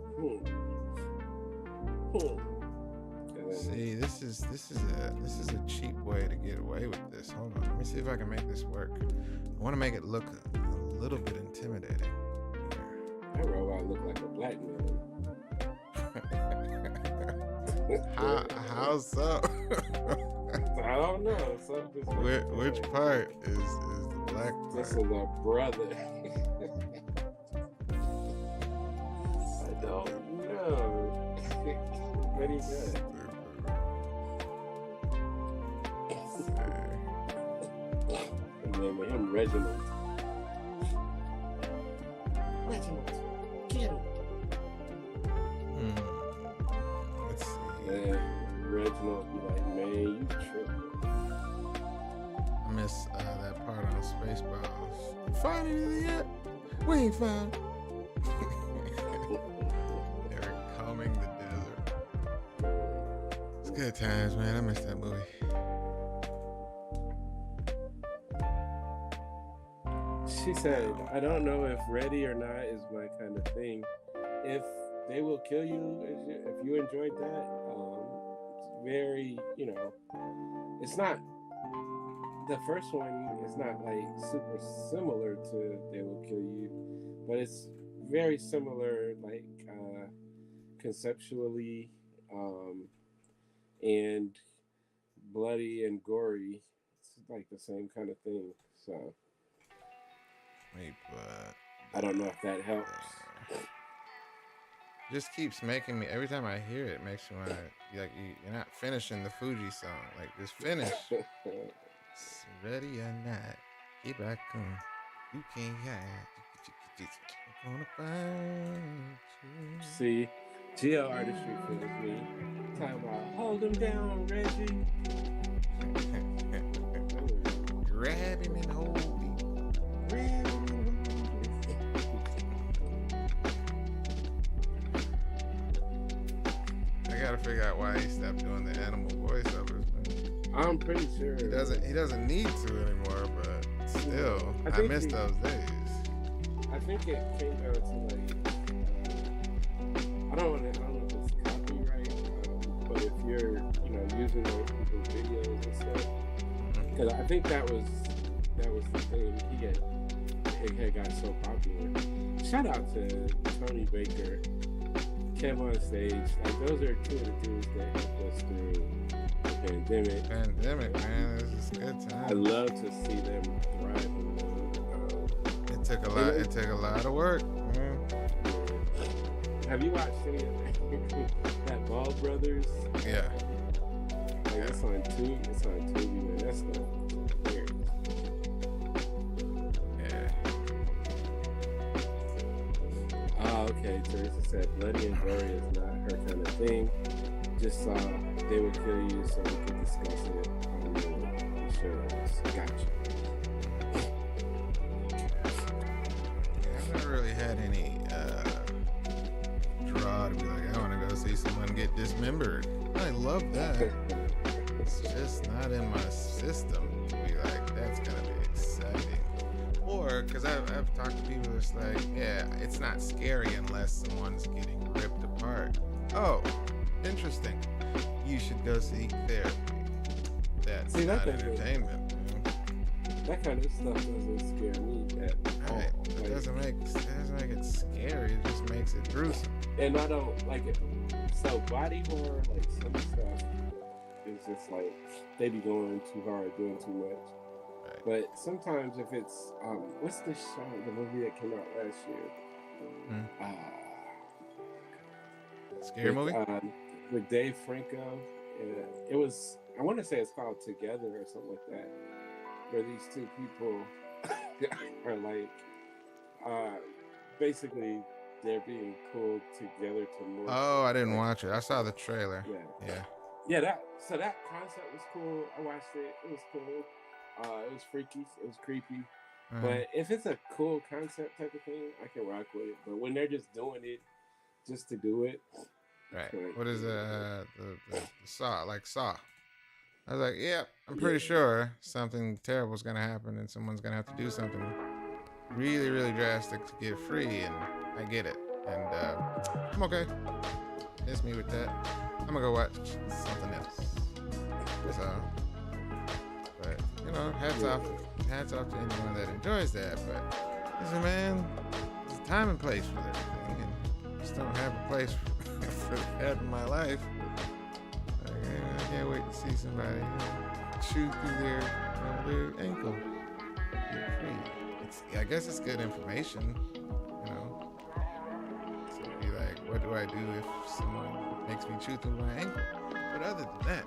See, this is a cheap way to get away with this. Hold on, let me see if I can make this work. I want to make it look a little bit intimidating. That robot looked like a black man. How so? I don't know. Which part is the black part? This is a brother. I don't know. But he does. And then with him, Reginald. Get him. Let's see. Man, Reginald be like, man, you tripping. I miss that part on Spaceballs. Find anything yet? We ain't found. They're combing the desert. It's good times, man. I miss that movie. She said, I don't know if Ready or Not is my kind of thing. If They Will Kill You, if you enjoyed that, it's very, it's not, the first one is not like super similar to They Will Kill You, but it's very similar, like conceptually, and bloody and gory. It's like the same kind of thing, so. I don't know if that helps. Just keeps making me, every time I hear it, makes me want to, you're not finishing the Fuji song. Like, just finish. It's ready or not. Get back on. You can't hide. I'm gonna find you. See, GL artistry fools me. Talking about, hold him down, Reggie. Grab him and hold him. Grab him. I gotta figure out why he stopped doing the animal voiceovers. I'm pretty sure he doesn't need to anymore, but still, I miss those days. I think it came down to like, I don't know if it's copyright, but if you're using those people's videos and stuff, because I think that was the thing. It had got so popular. Shout out to Tony Baker, Kev on Stage. Like, those are two of the dudes that helped us through the pandemic. Pandemic, man, this is a good time. I love to see them thrive. It took a lot of work. Man. Have you watched any of that Ball Brothers? Yeah. Like, it's on Tubi, man. That's stuff weird. Yeah. Oh, okay. Teresa said bloody and gory is not her kind of thing. Just saw They Will Kill You so we could discuss it on the show. Gotcha. I've never really had any draw to be like, I want to go see someone get dismembered. I love that. It's just not in my system to be like, that's gonna be exciting. Or, because I've talked to people that's like, yeah, it's not scary unless someone's getting ripped apart. Oh, interesting. You should go seek therapy. That's not entertainment. That kind of stuff doesn't scare me at all. Right. It doesn't make it scary. It just makes it gruesome. And I don't like it. So body horror, like some stuff, is just like they be going too hard, doing too much. Right. But sometimes if it's what's the show, the movie that came out last year? Scary movie? With Dave Franco. It was, I want to say it's called Together or something like that, where these two people are like, basically they're being pulled together to move. Oh, I didn't watch it. I saw the trailer. Yeah. That concept was cool. I watched it. It was cool. It was freaky. It was creepy. But if it's a cool concept type of thing, I can rock with it. But when they're just doing it just to do it, right? What is the Saw? Like Saw? I was like, yeah, I'm pretty sure something terrible is gonna happen, and someone's gonna have to do something really, really drastic to get free. And I get it, and I'm okay. Miss me with that. I'm gonna go watch something else. So, but you know, hats off to anyone that enjoys that. But listen, man, there's a time and place for everything, and I just don't have a place for that in my life. I can't wait to see somebody shoot through their ankle. Get free. I guess it's good information, you know. So be like, what do I do if someone makes me chew through my ankle? But other than that,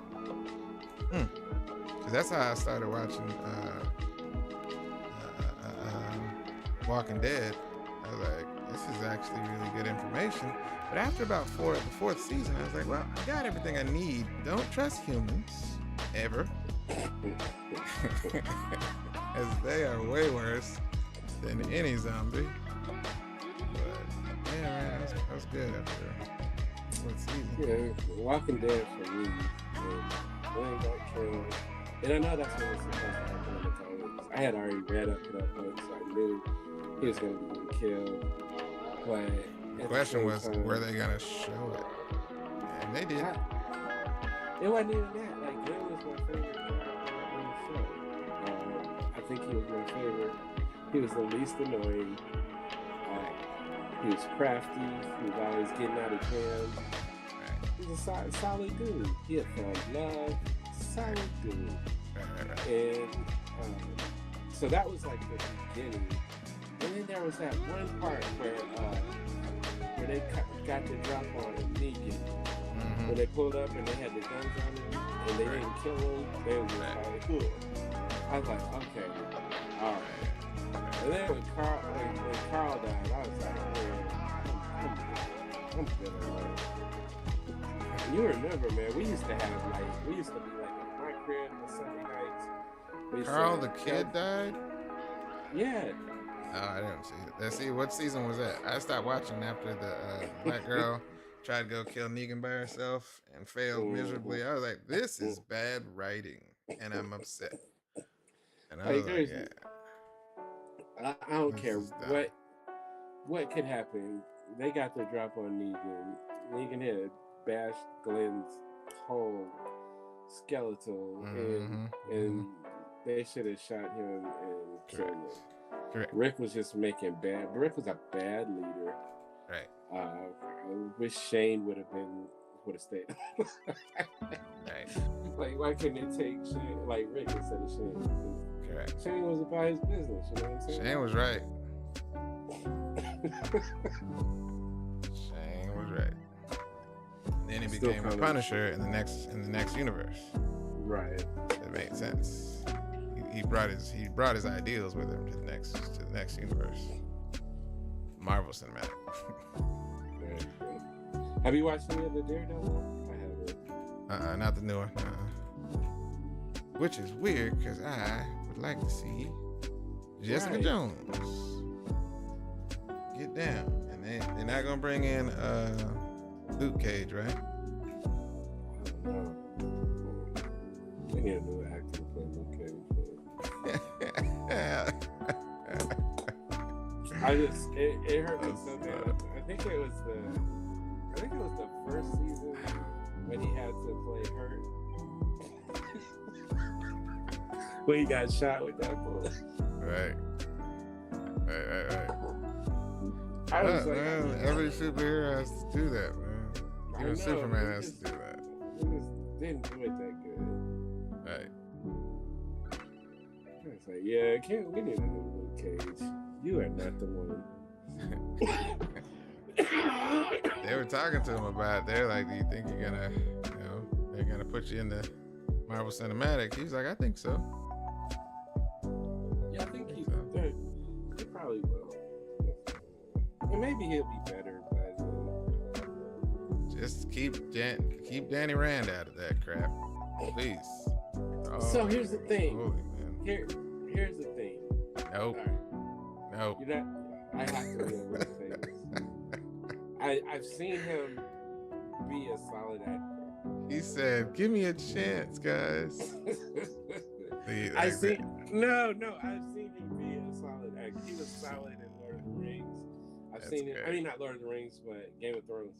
because that's how I started watching Walking Dead. I was like, this is actually really good information. But after about the fourth season, I was like, well, I got everything I need. Don't trust humans, ever. As they are way worse than any zombie. But, yeah, man, that was good after fourth season. Yeah, Walking Dead for me, Wayne got killed. And I know that's what was supposed to happen in the comics. I had already read up to that point, so I knew he was going to be getting killed. But the question was, were they going to show it? And they did. It wasn't even that. Like, Glenn was my favorite character on the show. I think he was my favorite. He was the least annoying. He was crafty. He was always getting out of jam. He's a solid dude. He had found love. Solid dude. And so that was like the beginning. And then there was that one part where they got the drop on Negan. Mm-hmm. When they pulled up and they had the guns on him and they didn't kill him, they were just like, cool. I was like, okay, all right. And then when Carl died, I was like, I'm good at that. You remember, man, we used to be like at my crib on Sunday nights. Carl the kid died? Yeah. Oh, I didn't see it. Let's see, what season was that? I stopped watching after the black girl tried to go kill Negan by herself and failed miserably. I was like, this is bad writing, and I'm upset. And I was like, yeah. I don't care what could happen. They got the drop on Negan. Negan had bashed Glenn's whole skeletal, and they should have shot him and killed him. Correct. Rick was just making bad. Rick was a bad leader. Right. I wish Shane would have stayed. Right. Like, why couldn't they take Shane, like Rick, instead of Shane? Correct. Shane was about his business. You know what I'm saying? Shane was right. Shane was right. And then he became a Punisher in the next universe. Right. It made sense. He brought his ideals with him to the next universe. Marvel Cinematic. Very good. Have you watched any of the Daredevil? I haven't. Not the new one. Which is weird because I would like to see Jessica Jones get down, and they're not gonna bring in Luke Cage, right? I don't know. They need a new actor to play Luke Cage. it hurt me That's so bad. I think it was the first season when he had to play hurt. When he got shot with that bullet. Right. I was every superhero has to do that, man. Even Superman has to do that. He just didn't do it that good. Right. It's like, yeah, we need a new Luke Cage. You are not the one. They were talking to him about it. They're like, do you think you're gonna, they're gonna put you in the Marvel Cinematic? He's like, I think so. Yeah, I think he probably will. And maybe he'll be better by then. Just keep Danny Rand out of that crap, please. So here's the thing. Holy, man. Here's the thing. Nope. Right. Nope. You're not. I have to be able to say this. I've seen him be a solid actor. He said, "Give me a chance, guys." I've seen him be a solid actor. He was solid in Lord of the Rings. I've seen it. I mean, not Lord of the Rings, but Game of Thrones.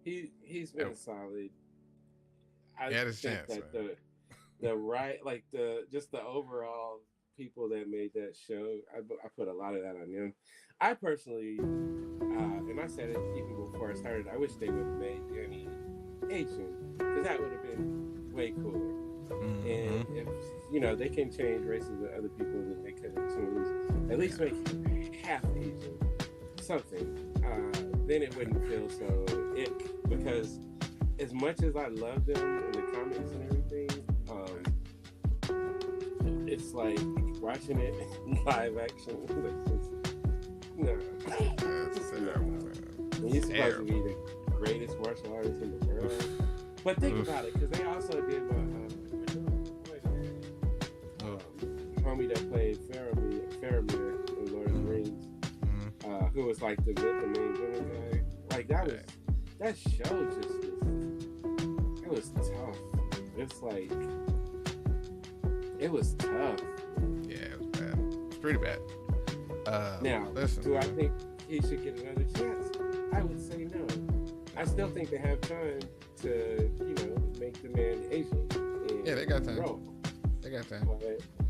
He's been solid. I he had his think chance, that the overall people that made that show, I put a lot of that on them. I personally, and I said it even before I started, I wish they would have made Danny Asian, because that would have been way cooler. Mm-hmm. And if they can change races of other people, then they could have changed, at least make him half Asian, something. Then it wouldn't feel so ick, because as much as I love them in the comics and everything, it's like watching it live action. No. He's supposed to be the greatest martial artist in the world. But think about it, because they also did homie that played Faramir in Lord of the Rings, who was like the main villain guy. Like that show it was tough. It was tough. Yeah, it was bad. It's pretty bad. Now, do I think he should get another chance? I would say no. I still think they have time to, make the man Asian. Yeah, they got time. They got time.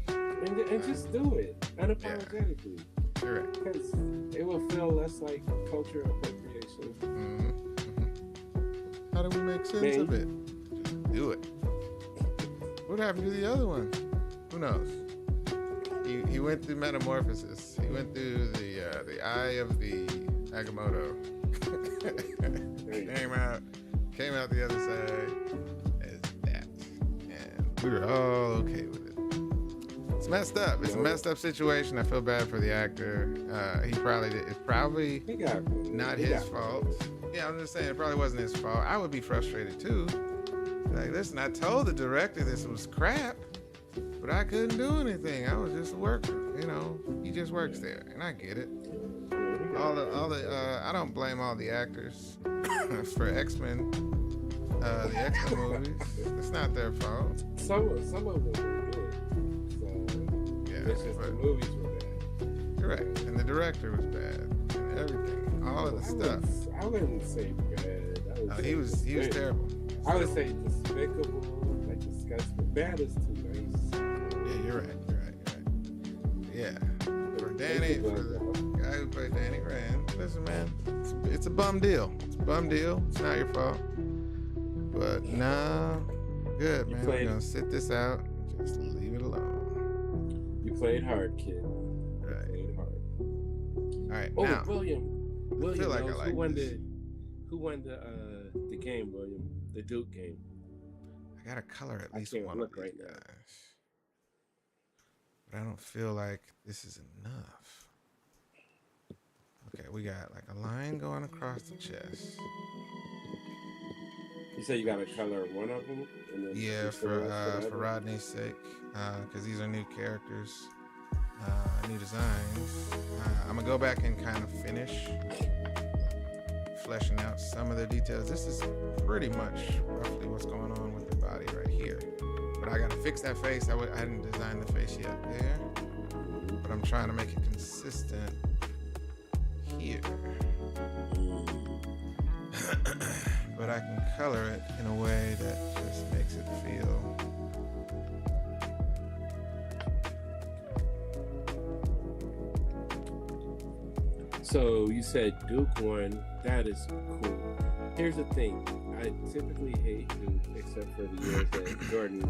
And just do it unapologetically. Yeah. You're right. Because it will feel less like cultural appropriation. Mm-hmm. How do we make sense of it? Just do it. What happened to the other one? Who knows? He went through metamorphosis. He went through the eye of the Agamotto. came out the other side as that, and we were all okay with it. It's messed up. It's a messed up situation. I feel bad for the actor. It's probably not his fault. Yeah, I'm just saying it probably wasn't his fault. I would be frustrated too. Like, listen, I told the director this was crap, but I couldn't do anything. I was just a worker, He just works there, and I get it. I don't blame all the actors for X-Men, the X-Men movies. It's not their fault. Some of them were good. So yeah, it's just the movies were bad. Correct, and the director was bad, and everything, all of the stuff. I wouldn't say bad. He was terrible. I would say despicable, like disgusting. Bad is too nice. Yeah, you're right. Yeah. For the guy who played Danny Rand, listen, man, it's a bum deal. It's a bum deal. It's not your fault. But nah, good, man. We're gonna sit this out and just leave it alone. You played hard, kid. Right. You played hard. All right. Oh, now, William I feel like knows I like who won the game, William? The Duke game. I gotta color at least one of these right guys. now. But I don't feel like this is enough. Okay, we got like a line going across the chest. You say you gotta color one of them? And then Yeah, for Rodney's sake, because these are new characters, new designs. I'm gonna go back and kind of finish fleshing out some of the details. This is pretty much roughly what's going on with the body right here. But I gotta fix that face. I hadn't designed the face yet there, but I'm trying to make it consistent here. Mm. But I can color it in a way that just makes it feel So you said Duke won. That is cool. Here's the thing. I typically hate Duke except for the years that Jordan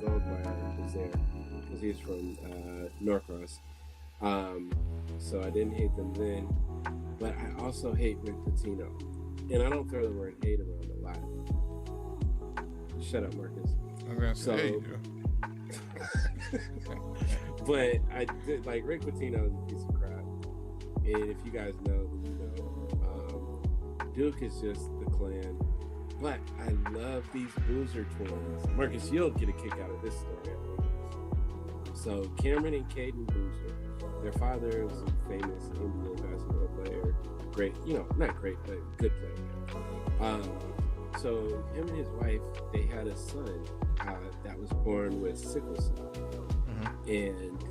Goldmeyer was there because he's from Norcross. So I didn't hate them then, but I also hate Rick Pitino, and I don't throw the word hate around a lot. Shut up, Marcus. I'm gonna say So- you do. But I did like Rick Pitino is a piece of crap, and if you guys know, you know. Duke is just the clan, but I love these Boozer twins. Marcus, you'll get a kick out of this story. So Cameron and Caden Boozer, their father was a famous Indian basketball player. Great, you know, not great, but good player. So him and his wife, they had a son that was born with sickle cell, and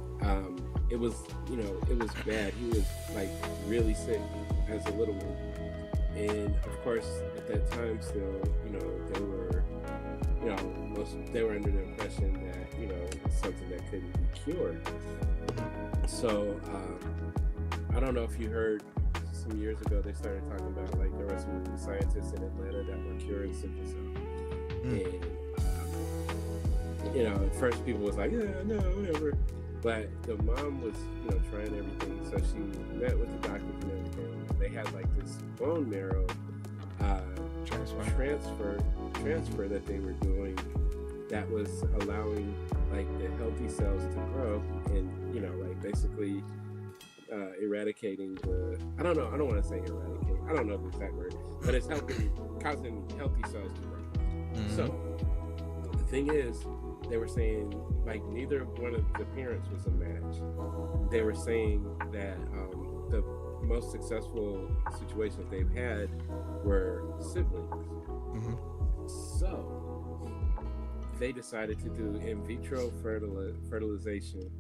it was, you know, it was bad. He was like really sick as a little one, and of course at that time still, you know, they were, you know, they were under the impression that, you know, it's something that couldn't be cured. So I don't know if you heard some years ago they started talking about like there were some scientists in Atlanta that were curing sickle cell, and you know, at first people was like, yeah, no, whatever. But the mom was, you know, trying everything. So she met with the doctors and everything. They had like this bone marrow transfer that they were doing that was allowing like the healthy cells to grow and, you know, like basically eradicating the, I don't want to say eradicate. I don't know the exact word, but it's causing healthy cells to grow. So the thing is, they were saying like neither one of the parents was a match. They were saying that the most successful situations they've had were siblings. So they decided to do in vitro fertilization,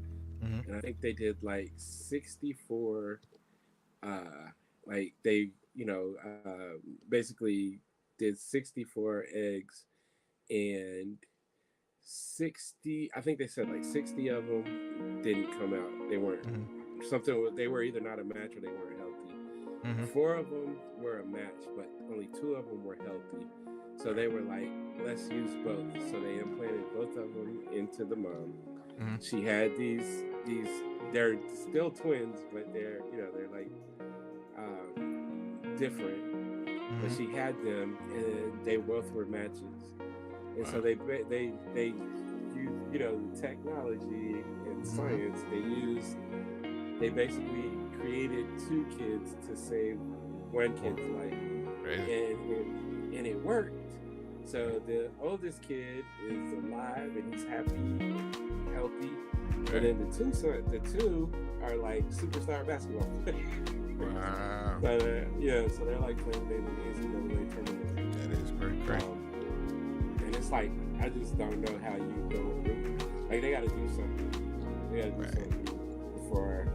and I think they did like 64. Like they, you know, basically did 64 eggs and 60, I think they said like 60 of them didn't come out. They weren't they were either not a match or they weren't healthy. 4 of them were a match, but only 2 of them were healthy. So they were like, let's use both. So they implanted both of them into the mom. She had these they're still twins, but they're, you know, they're like different. But she had them and they both were matches. And so they use, you know, the technology and science they basically created 2 kids to save 1 kid's life, and it worked. So the oldest kid is alive and he's happy and healthy, and then the two are like superstar basketball players. Wow. But yeah, so they're like playing in the NCAA tournament. That is pretty great. And it's like, I just don't know how you go. Like, they got to do something. They got to do something before.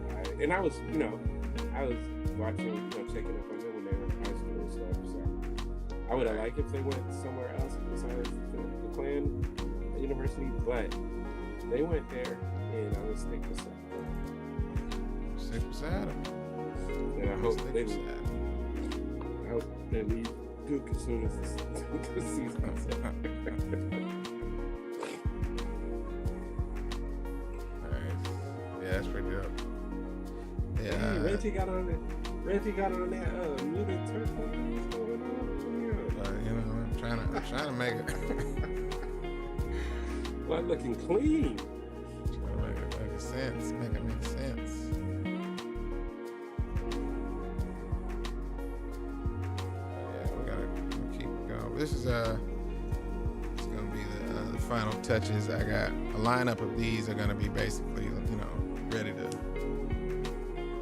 I was, you know, I was watching, you know, checking up on them when they were in high school and stuff. So I would have liked if they went somewhere else besides the Klan University, but they went there, and I would stick with them. Stick beside them. And I hope they leave Duke as soon as the season's up. Nice. Yeah, that's pretty dope. Yeah. Hey, Reggie got on that muted turf. What's going on? You know, I'm trying to make it. Well, looking clean. Trying to make sense. Make it make sense. This is it's gonna be the final touches. I got a lineup of these are gonna be basically, you know, ready to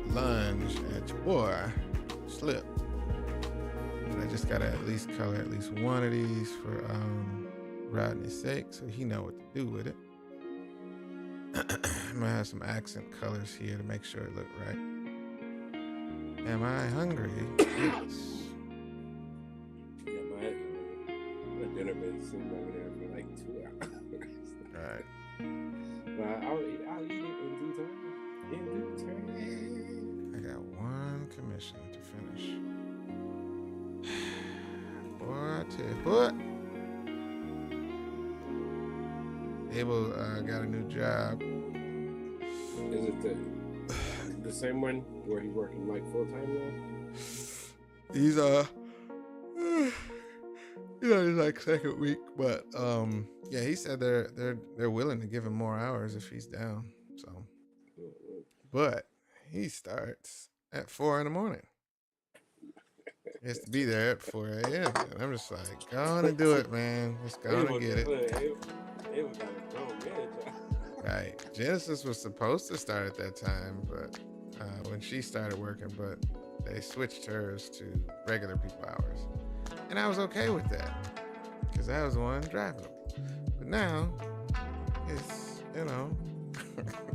lunge at your boy Slip. But I just gotta at least color at least one of these for Rodney's sake, so he know what to do with it. I'm gonna have some accent colors here to make sure it look right. Am I hungry? Yes. Yeah, my dinner been sitting over there for like 2 hours. Right. But I'll eat it in due time. In due time. I got one commission to finish. Boy, I tell you what. Abel got a new job. Is it the same one where he's working like full time now? He's his like second week, but yeah, he said they're willing to give him more hours if he's down. So, but he starts at 4 a.m. He has to be there at 4 a.m. And I'm just like, go on and do it, man. Just go on and get it. Right. Genesis was supposed to start at that time, but when she started working, but they switched hers to regular people hours. And I was okay with that because I was the one driving them. But now it's,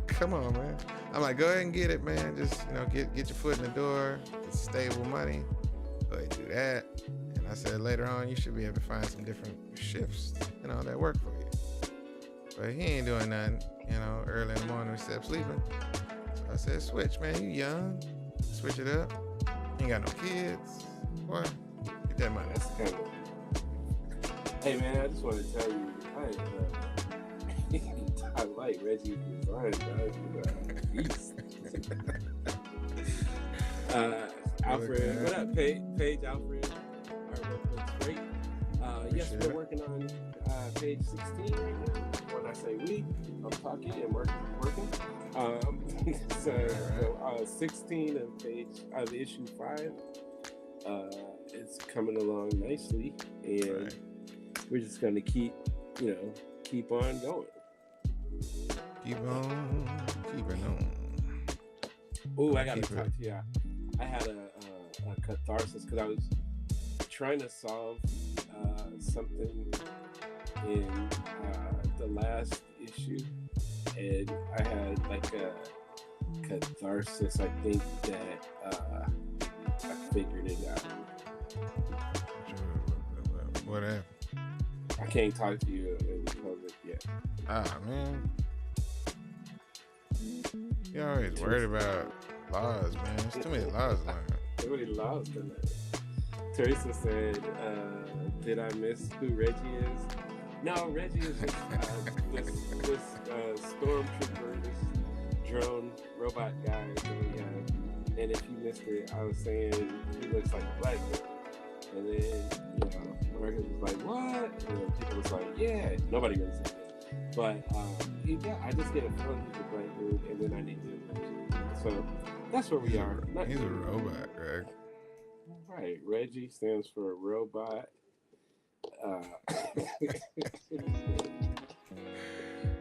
come on, man. I'm like, go ahead and get it, man. Just, get your foot in the door. It's stable money. Go ahead and do that. And I said later on, you should be able to find some different shifts, that work for you. But he ain't doing nothing, early in the morning instead of sleeping. So I said, switch, man. You young. Switch it up. You ain't got no kids. Boy, get that money. That's kind of... Hey, man, I just want to tell you, I like Reggie's design, guys. Alfred, what up, Paige Alfred? Artwork looks great. Yes, we're working on page 16 right now. When I say we, I'm talking and working. So 16 of issue 5 it's coming along nicely, and we're just gonna keep on going. Keep on keeping on. Oh, I gotta talk to you. I had a catharsis because I was trying to solve something in the last issue, and I had like a catharsis. I think that I figured it out. What happened? I can't talk to you in public yet. Ah, man. You're always worried about laws, man. There's too many laws on here. Too many laws in there. Teresa said, did I miss who Reggie is? No, Reggie is this stormtrooper, this drone robot guy that we have. And if you missed it, I was saying he looks like a black guy. And then, Marcus was like, what? And then people was like, yeah. Nobody really said that. But I just get a feeling he's a black dude, and then I need to Reggie. So that's where we are. He's a robot, Greg. Right. Reggie stands for robot.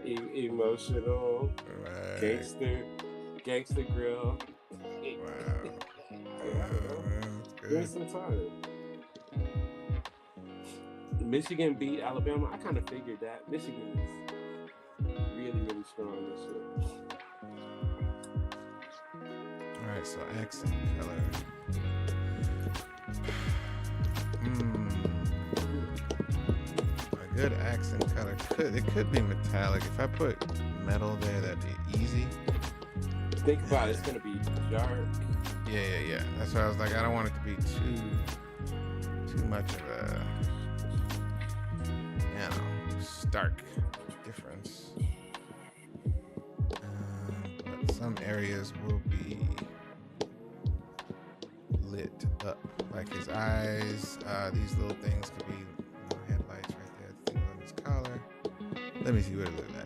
Emotional. Right. Gangster grill. Wow. Give me some time. Michigan beat Alabama. I kind of figured that. Michigan is really, really strong this year. All right, so accent color. A good accent color could be metallic. If I put metal there, that'd be easy. Think about it. It's gonna be dark. Yeah. That's why I was like, I don't want it to be too much of a stark difference. But some areas will be lit up, like his eyes. These little things could be headlights right there. The thing on his collar. Let me see what it looks like.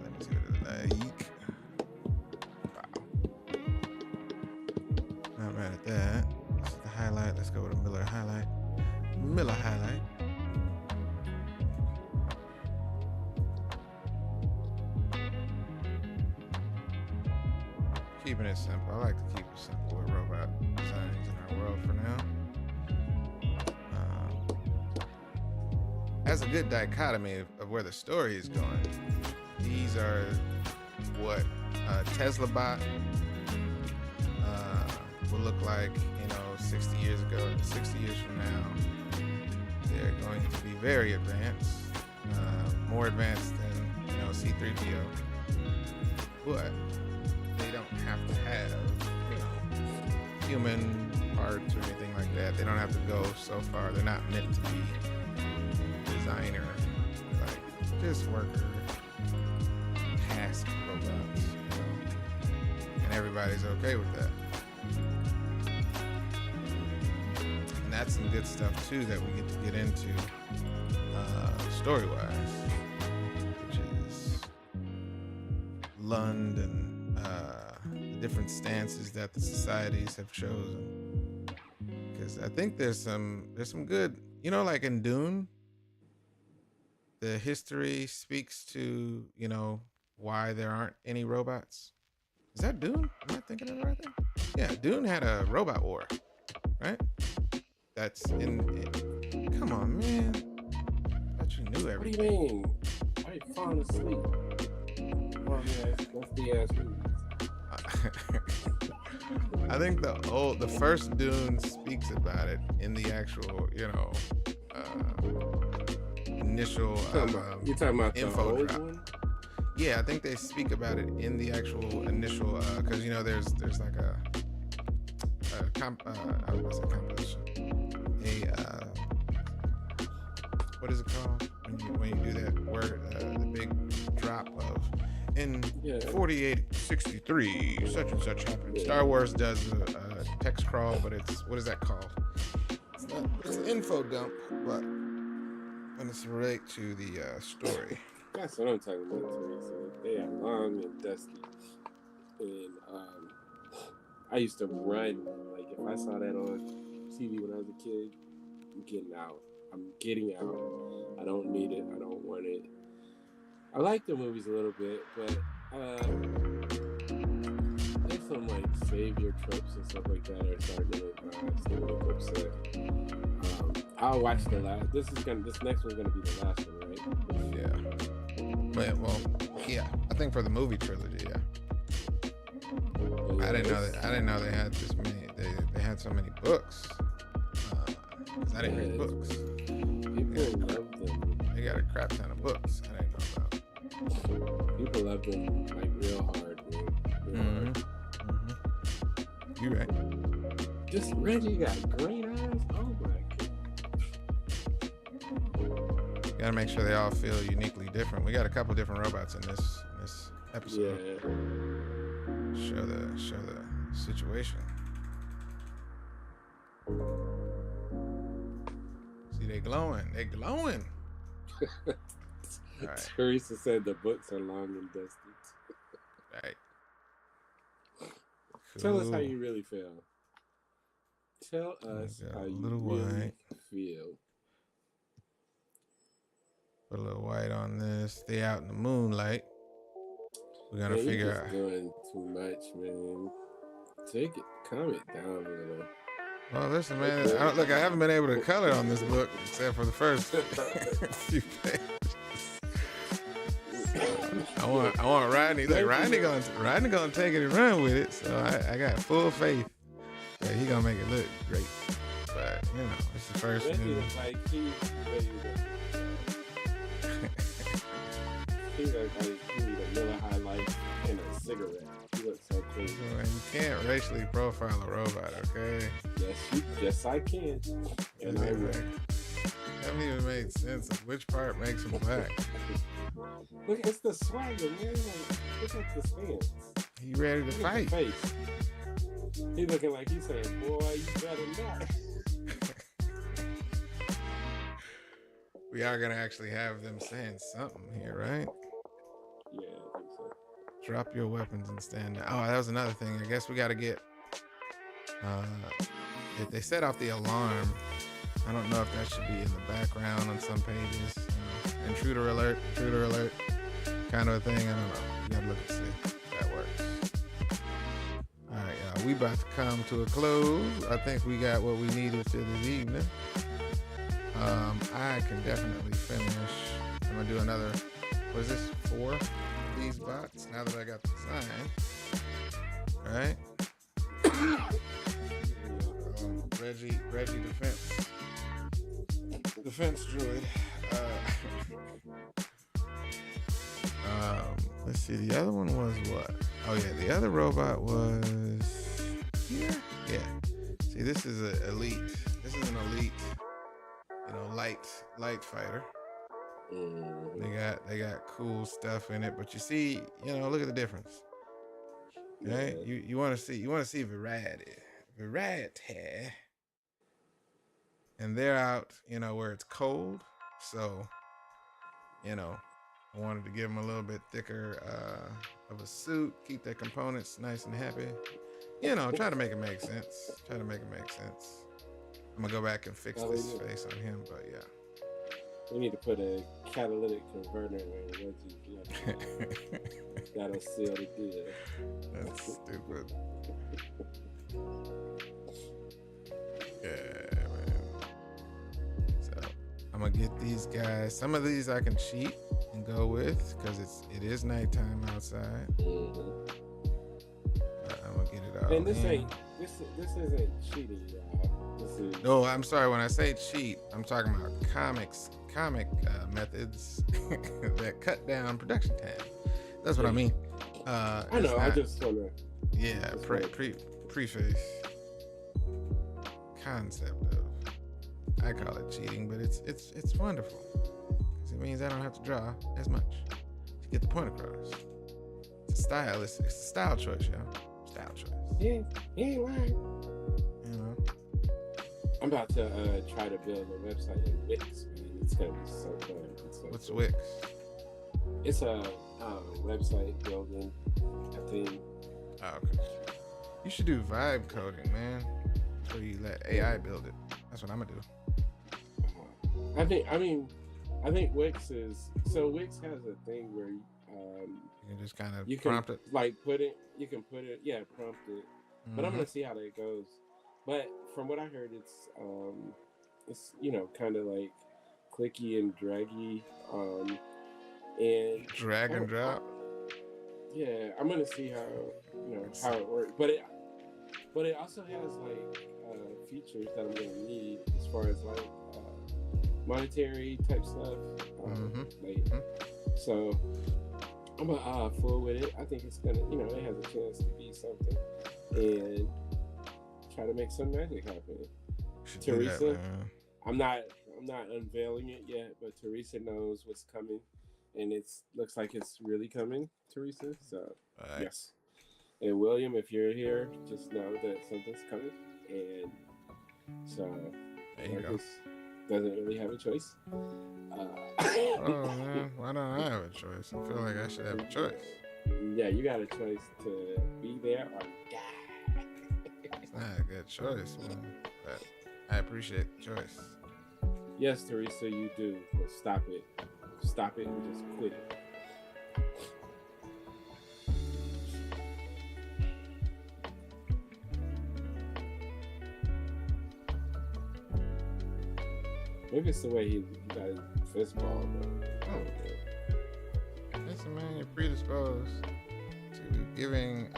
Wow. Not mad at that. This is the highlight. Let's go with a Miller highlight. Keeping it simple. I like to keep it simple with robot designs in our world for now. Has a good dichotomy of where the story is going. These are what Tesla bot will look like, 60 years ago. 60 years from now, they're going to be very advanced, more advanced than C-3PO. But they don't have to have human parts or anything like that. They don't have to go so far. They're not meant to be designer, like just worker task robots, and everybody's okay with that. And that's some good stuff too that we get to get into story-wise, which is Lund and the different stances that the societies have chosen. Because I think there's some good, like in Dune, the history speaks to why there aren't any robots. Is that Dune? Am I thinking of the right thing? Yeah, Dune had a robot war, right? That's come on, man. I thought you knew everything. What do you mean? I ain't falling asleep. Come on, man. What's the ass movie? I think the first Dune speaks about it in the actual, initial you talking about info the old drop. one? Yeah, I think they speak about it in the actual initial, because there's like I was gonna say composition. What is it called when you do that word? The big drop of in 4863 such and such happened. Yeah. Star Wars does a text crawl, but what is that called? It's an info dump, but when it's related to the story. That's what I'm talking about, Teresa. They are long and dusty. And I used to run. Like, if I saw that on TV when I was a kid, I'm getting out. I don't need it. I don't want it. I like the movies a little bit, but there's some, like, savior tropes and stuff like that are starting to make upset. I'll watch the last. This next one's gonna be the last one, right? Yeah. Well, yeah. I think for the movie trilogy, yeah. I didn't know they had this many. They had so many books. 'Cause I didn't read books. People love them. They got a crap ton of books. I didn't know about. People love them like real hard, man. Hard. You right. Just Reggie got great eyes. Oh my god. Gotta make sure they all feel uniquely different. We got a couple different robots in this episode. Yeah. Show the situation. See, they glowing. Right. Teresa said the books are long and dusty. Right. Cool. Tell us how you really feel. Tell us how you really feel. Put a little white on this. Stay out in the moonlight. We're gonna figure out. Doing too much, man. Take it, calm it down a little. Well, listen, man. I haven't been able to color on this book except for the first few pages. I want Rodney. Like Rodney gonna take it and run with it. So I got full faith that he gonna make it look great. But it's the first. He looks like he's ready to go. He looks like he need a Miller High Life and a cigarette. He looks so clean. So, you can't racially profile a robot, okay? Yes, I can. And I will. That haven't even made sense of which part makes him black. Look, it's the swagger, man. Like, look at the stance. He ready to fight. Face. He looking like he's saying, "Boy, you better not." We are gonna actually have them saying something here, right? Yeah, I think so. Drop your weapons and stand down. Oh, that was another thing. I guess we got to get. They set off the alarm. I don't know if that should be in the background on some pages. Intruder alert, kind of a thing. I don't know. You gotta look and see if that works. All right, y'all. We about to come to a close. I think we got what we needed for this evening. I can definitely finish. I'm gonna do another. What is this? 4 of these bots. Now that I got the design. All right. Reggie defense droid. Let's see. The other one was what? Oh yeah, the other robot was here. Yeah. See, this is an elite. This is an elite. Light fighter. They got cool stuff in it, but you see, look at the difference. Right? Yeah. You want to see variety, and they're out, where it's cold. So, I wanted to give them a little bit thicker of a suit, keep their components nice and happy. Try to make it make sense. I'm gonna go back and fix this face on him, but yeah. We need to put a catalytic converter in Reggie's blood. That'll seal the deal. That's stupid. Yeah, man. So I'm gonna get these guys. Some of these I can cheat and go with because it is nighttime outside. But I'm gonna get it all. And this isn't cheating, y'all. No, I'm sorry. When I say cheat, I'm talking about comic methods that cut down production time. That's what I mean. I know. I just want to. Yeah, preface concept of. I call it cheating, but it's wonderful because it means I don't have to draw as much to get the point across. It's a style. It's a style choice, y'all. Style choice. Yeah, ain't lying. I'm about to try to build a website in Wix, man. It's gonna be so fun. What's Wix? It's a website building, I think. Oh, okay. You should do vibe coding, man. That's where you let AI build it. That's what I'm gonna do. I think Wix is Wix has a thing where you can just kind of prompt it, like prompt it. Yeah, prompt it. Mm-hmm. But I'm gonna see how that goes. But from what I heard, it's kind of like clicky and draggy, and drag and drop. Yeah, I'm gonna see how it works. But it also has like features that I'm gonna need as far as like monetary type stuff. So I'm gonna fool with it. I think it's gonna, it has a chance to be something, and try to make some magic happen. Teresa, I'm not unveiling it yet, but Teresa knows what's coming, and looks like it's really coming, Teresa. So right. Yes. And William, if you're here, just know that something's coming, and so Marcus doesn't really have a choice. Oh man, why don't I have a choice? I feel like I should have a choice. Yeah, you got a choice to be there or die. It's not a good choice, man. But I appreciate the choice. Yes, Teresa, you do. But stop it. Stop it and just quit it. Maybe it's the way he got his fist ball, but I don't know. Listen, man, you're predisposed to giving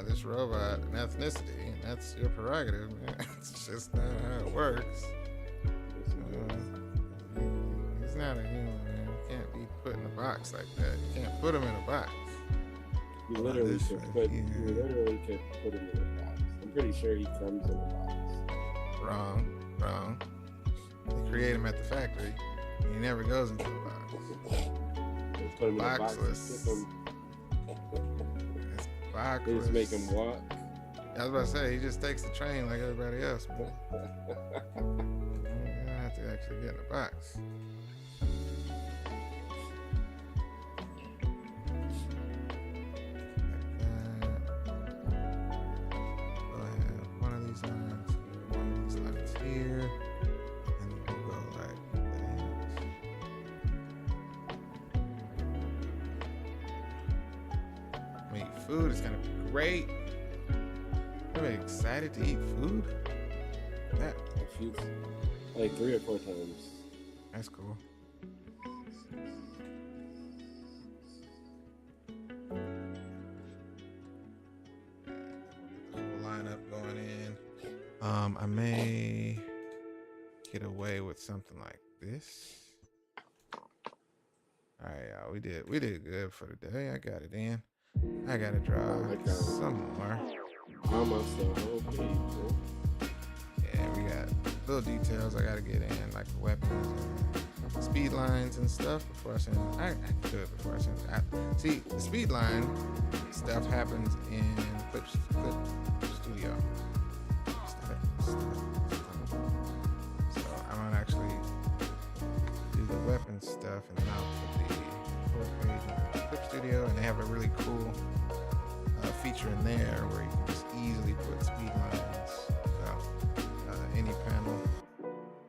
this robot an ethnicity, and that's your prerogative, man. It's just not how it works. He's not a human, man. You can't be put in a box like that. You can't put him in a box. You literally could put him in a box. I'm pretty sure he comes in a box. Wrong. They create him at the factory. He never goes into the box. Put him in a box. It's boxless. They just make him walk. I was about to say, he just takes the train like everybody else, man. You don't have to actually get in a box. Food is gonna be great. I'm really excited to eat food. Yeah, like 3 or 4 times. That's cool. Whole lineup going in. I may get away with something like this. All right, y'all. We did good for the day. I got it in. I gotta draw some more. Almost the whole page. Huh? Yeah, we got little details I gotta get in, like the weapons and speed lines and stuff before I send. I can do it before I send. See, the speed line stuff happens in Clip Studio. So I'm gonna actually do the weapons stuff, and then I'll put the whole page in Clip Studio, and they have a really cool feature in there where you can just easily put speed lines without any panel.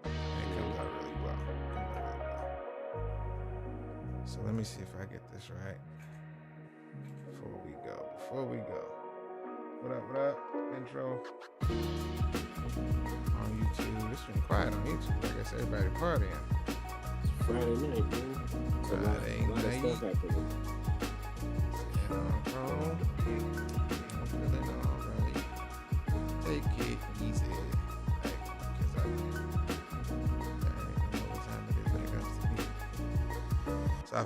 And it comes out really well. So let me see if I get this right before we go. What up? Intro on YouTube. It's been quiet on YouTube. I guess everybody partying. It's Friday night, man. Friday night. Stuff happening. I'm feeling alright. Take it easy. Like, cause I ain't know what time it is when it comes to me. So I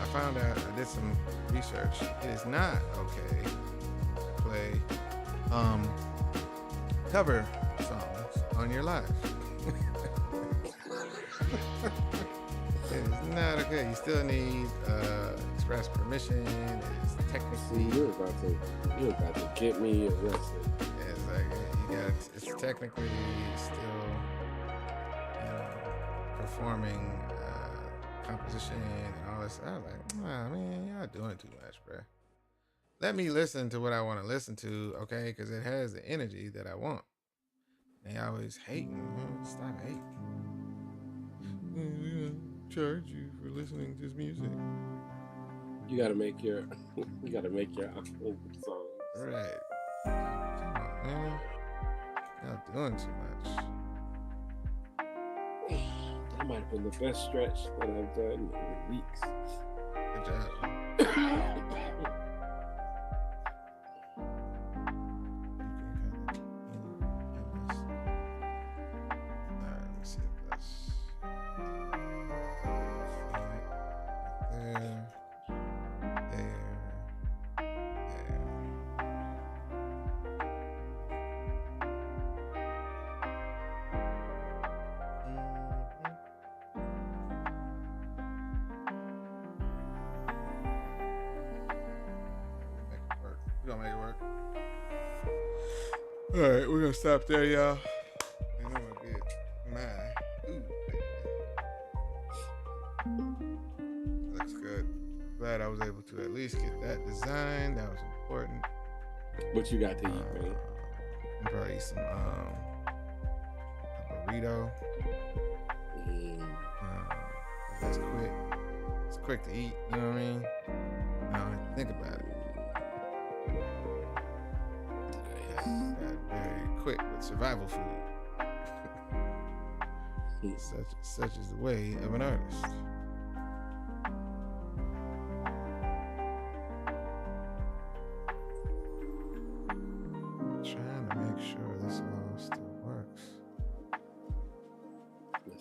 found out, I did some research. It is not okay to play cover songs on your live. It is not okay. You still need express permission. It's technically you're about to get me arrested. Yeah, it's like it's technically still performing composition and all this. I was like, nah, man, y'all doing too much, bruh. Let me listen to what I want to listen to, okay? Because it has the energy that I want. They always hating. Stop hating. Charge you for listening to this music. You gotta make your own songs. Right. Come on, man. Y'all doing too much. That might have been the best stretch that I've done in weeks. Good job. We're gonna make it work. All right, we're gonna stop there, y'all. And I'm gonna get my looks good. Glad I was able to at least get that design. That was important. What you got to eat, man? I'm probably eat some a burrito. That's quick. It's quick to eat. You know what I mean? Think about it. Very quick with survival food. Such is the way of an artist. Trying to make sure this all still works.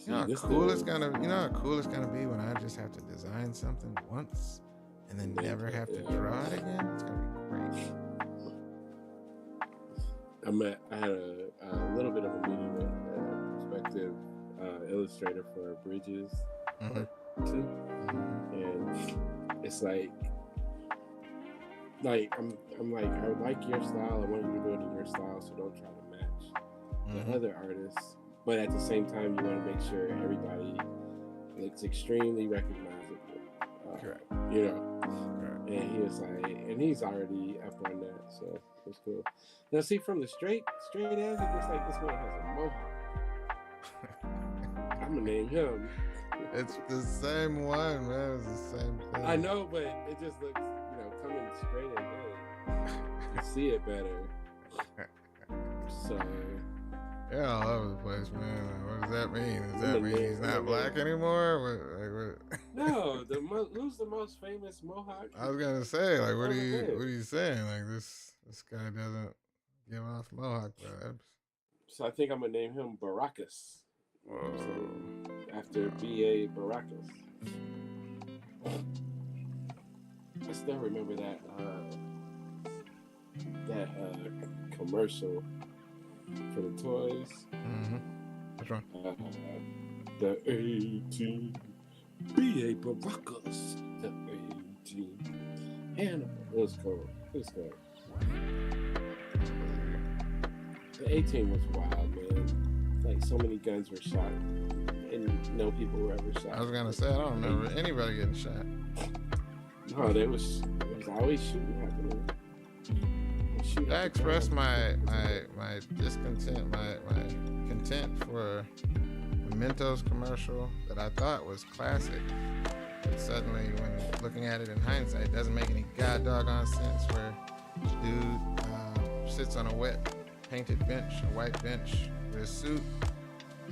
You know how cool it's gonna be when I just have to design something once and then never have to draw it again? It's gonna be great. I had a little bit of a meeting with a prospective illustrator for Bridges too, and it's like I'm like, I like your style. I want you to do it in your style, so don't try to match the other artists. But at the same time, you want to make sure everybody looks extremely recognizable. Correct. You know. Correct. And he was like, and he's already up on that, so it's cool. Now, see, from the straight edge, it looks like this man has a mohawk. I'm gonna name him. It's the same one, man. It's the same thing. I know, but it just looks, coming straight ahead. You see it better. So. Yeah, all over the place, man. What does that mean? Does that mean he's not black anymore? What? No, who's the most famous Mohawk? I was gonna say, like, what are you saying? Like, this guy doesn't give off Mohawk vibes. So I think I'm gonna name him Baracus. Whoa. So after B.A. Baracus. I still remember that commercial for the toys. Mm-hmm. Which one? The 18 B.A. Baracus. The 18 Hannibal. It was cool. The 18 was wild, man. Like, so many guns were shot, and no people were ever shot. I was gonna say, I don't remember anybody getting shot. No, there was always shooting happening. I expressed my discontent, my content for the Mentos commercial that I thought was classic. But suddenly, when looking at it in hindsight, it doesn't make any god doggone sense where dude sits on a wet painted bench, a white bench with a suit,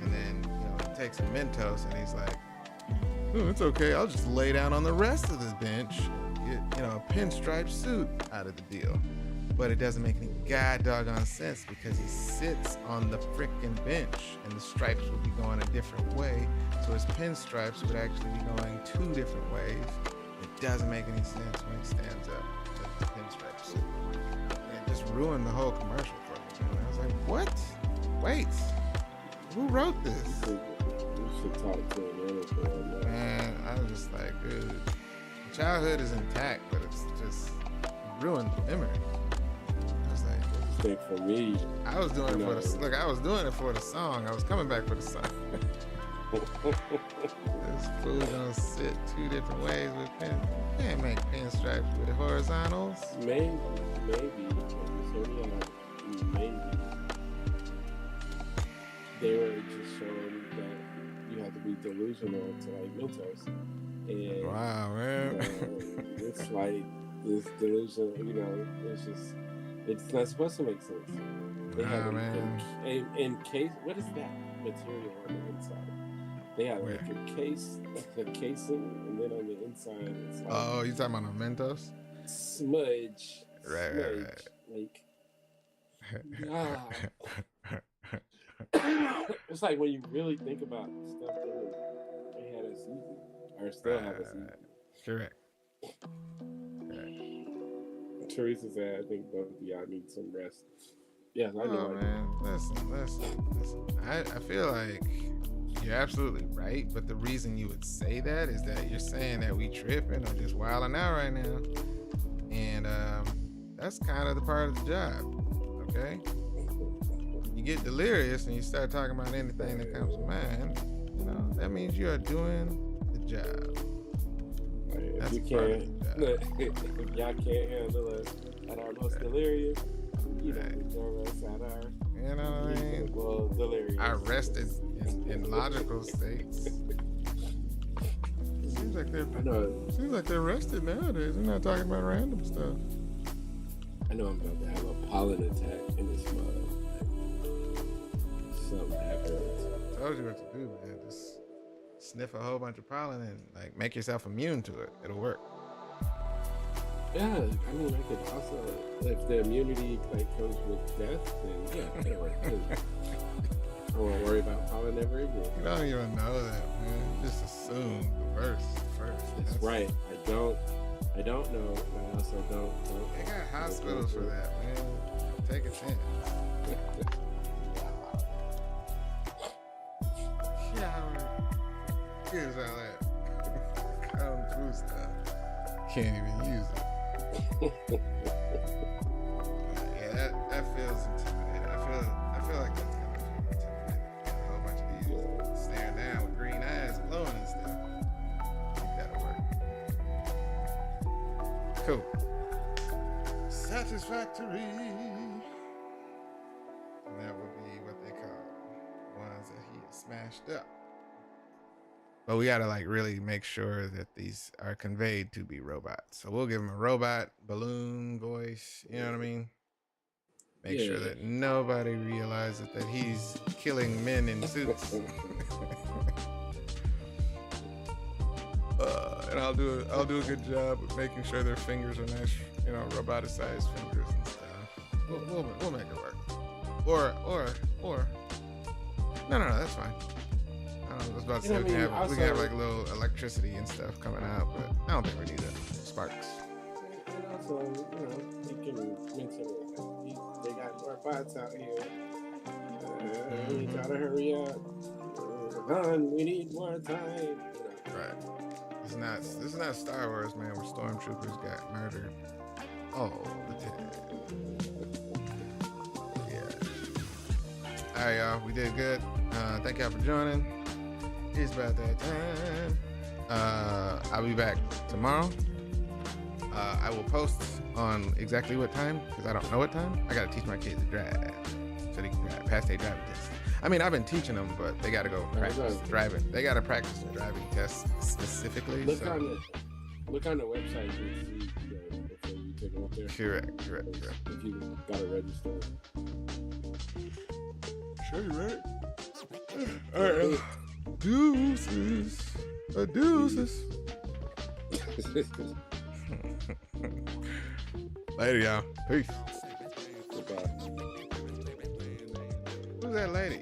and then he takes a Mentos and he's like, "Oh, it's okay. I'll just lay down on the rest of the bench, get a pinstripe suit out of the deal." But it doesn't make any god doggone sense because he sits on the frickin' bench and the stripes would be going a different way. So his pinstripes would actually be going two different ways. It doesn't make any sense when he stands up with the pinstripe suit. And it just ruined the whole commercial for me. And I was like, what? Wait, who wrote this? You should talk to him. Man, I was just like, dude, childhood is intact, but it's just ruined the memory. For me, I was doing it for the look. I was doing it for the song. I was coming back for the song. This fool gonna sit two different ways with pin. You can't make pinstripes with horizontals. Maybe. They were just showing that you have to be delusional to like Mentos. And wow, man. It's like this delusion. It's not supposed to make sense. They have in case. What is that material on the inside? They have like a casing, and then on the inside it's like. Oh, you talking about Mentos? Smudge. Right. Like. It's like when you really think about stuff they had us eating, or still have us eating. Correct. Teresa said, I think both of y'all need some rest. Yeah, I know. Man, listen. I feel like you're absolutely right, but the reason you would say that is that you're saying that we tripping or just wilding out right now. And that's kind of the part of the job, okay? You get delirious and you start talking about anything that comes to mind, that means you are doing the job. If you can't, if y'all can't handle us at our most delirious, throw us at our, well, delirious. I rested in logical states. Seems like they're rested nowadays. They're not talking about random stuff. I know I'm about to have a pollen attack in this mud. Something happens. I told you what to do, man. Just sniff a whole bunch of pollen and make yourself immune to it. It'll work. Yeah, I mean, I could also, if the immunity comes with death, then yeah, it'll work too. I won't worry about pollen ever again. You don't even know that, man. Just assume the worst first. That's right. I don't know. I also don't. They got hospitals for that, man. Take a chance. Here's all that come true stuff. Can't even use it. Yeah, that feels intimidating. I feel like that's gonna feel intimidating. A whole bunch of these staring down with green eyes, glowing and stuff. I think that'll work. Cool. Satisfactory. And that would be what they call ones that he has smashed up. But we gotta really make sure that these are conveyed to be robots. So we'll give him a robot balloon voice. You know what I mean? Make sure that nobody realizes that he's killing men in suits. And I'll do a good job of making sure their fingers are nice, roboticized fingers and stuff. We'll make it work. or no, that's fine. I was about to say we can have like a little electricity and stuff coming out, but I don't think we need sparks. And also, you can mention it. They got more bots out here. We gotta hurry up. We need more time. Right. This is not Star Wars, man, where stormtroopers got murdered all the time. Yeah. All right, y'all. We did good. Thank y'all for joining. It's about that time. I'll be back tomorrow. I will post on exactly what time, because I don't know what time. I got to teach my kids to drive so they can pass their driving test. I mean, I've been teaching them, but they got to go practice driving. They got to practice the driving test specifically. Look on the website and see before you take them up there. Correct. If you got to register. Sure, right. All right. Deuces. Later, y'all. Peace. Goodbye. Who's that lady?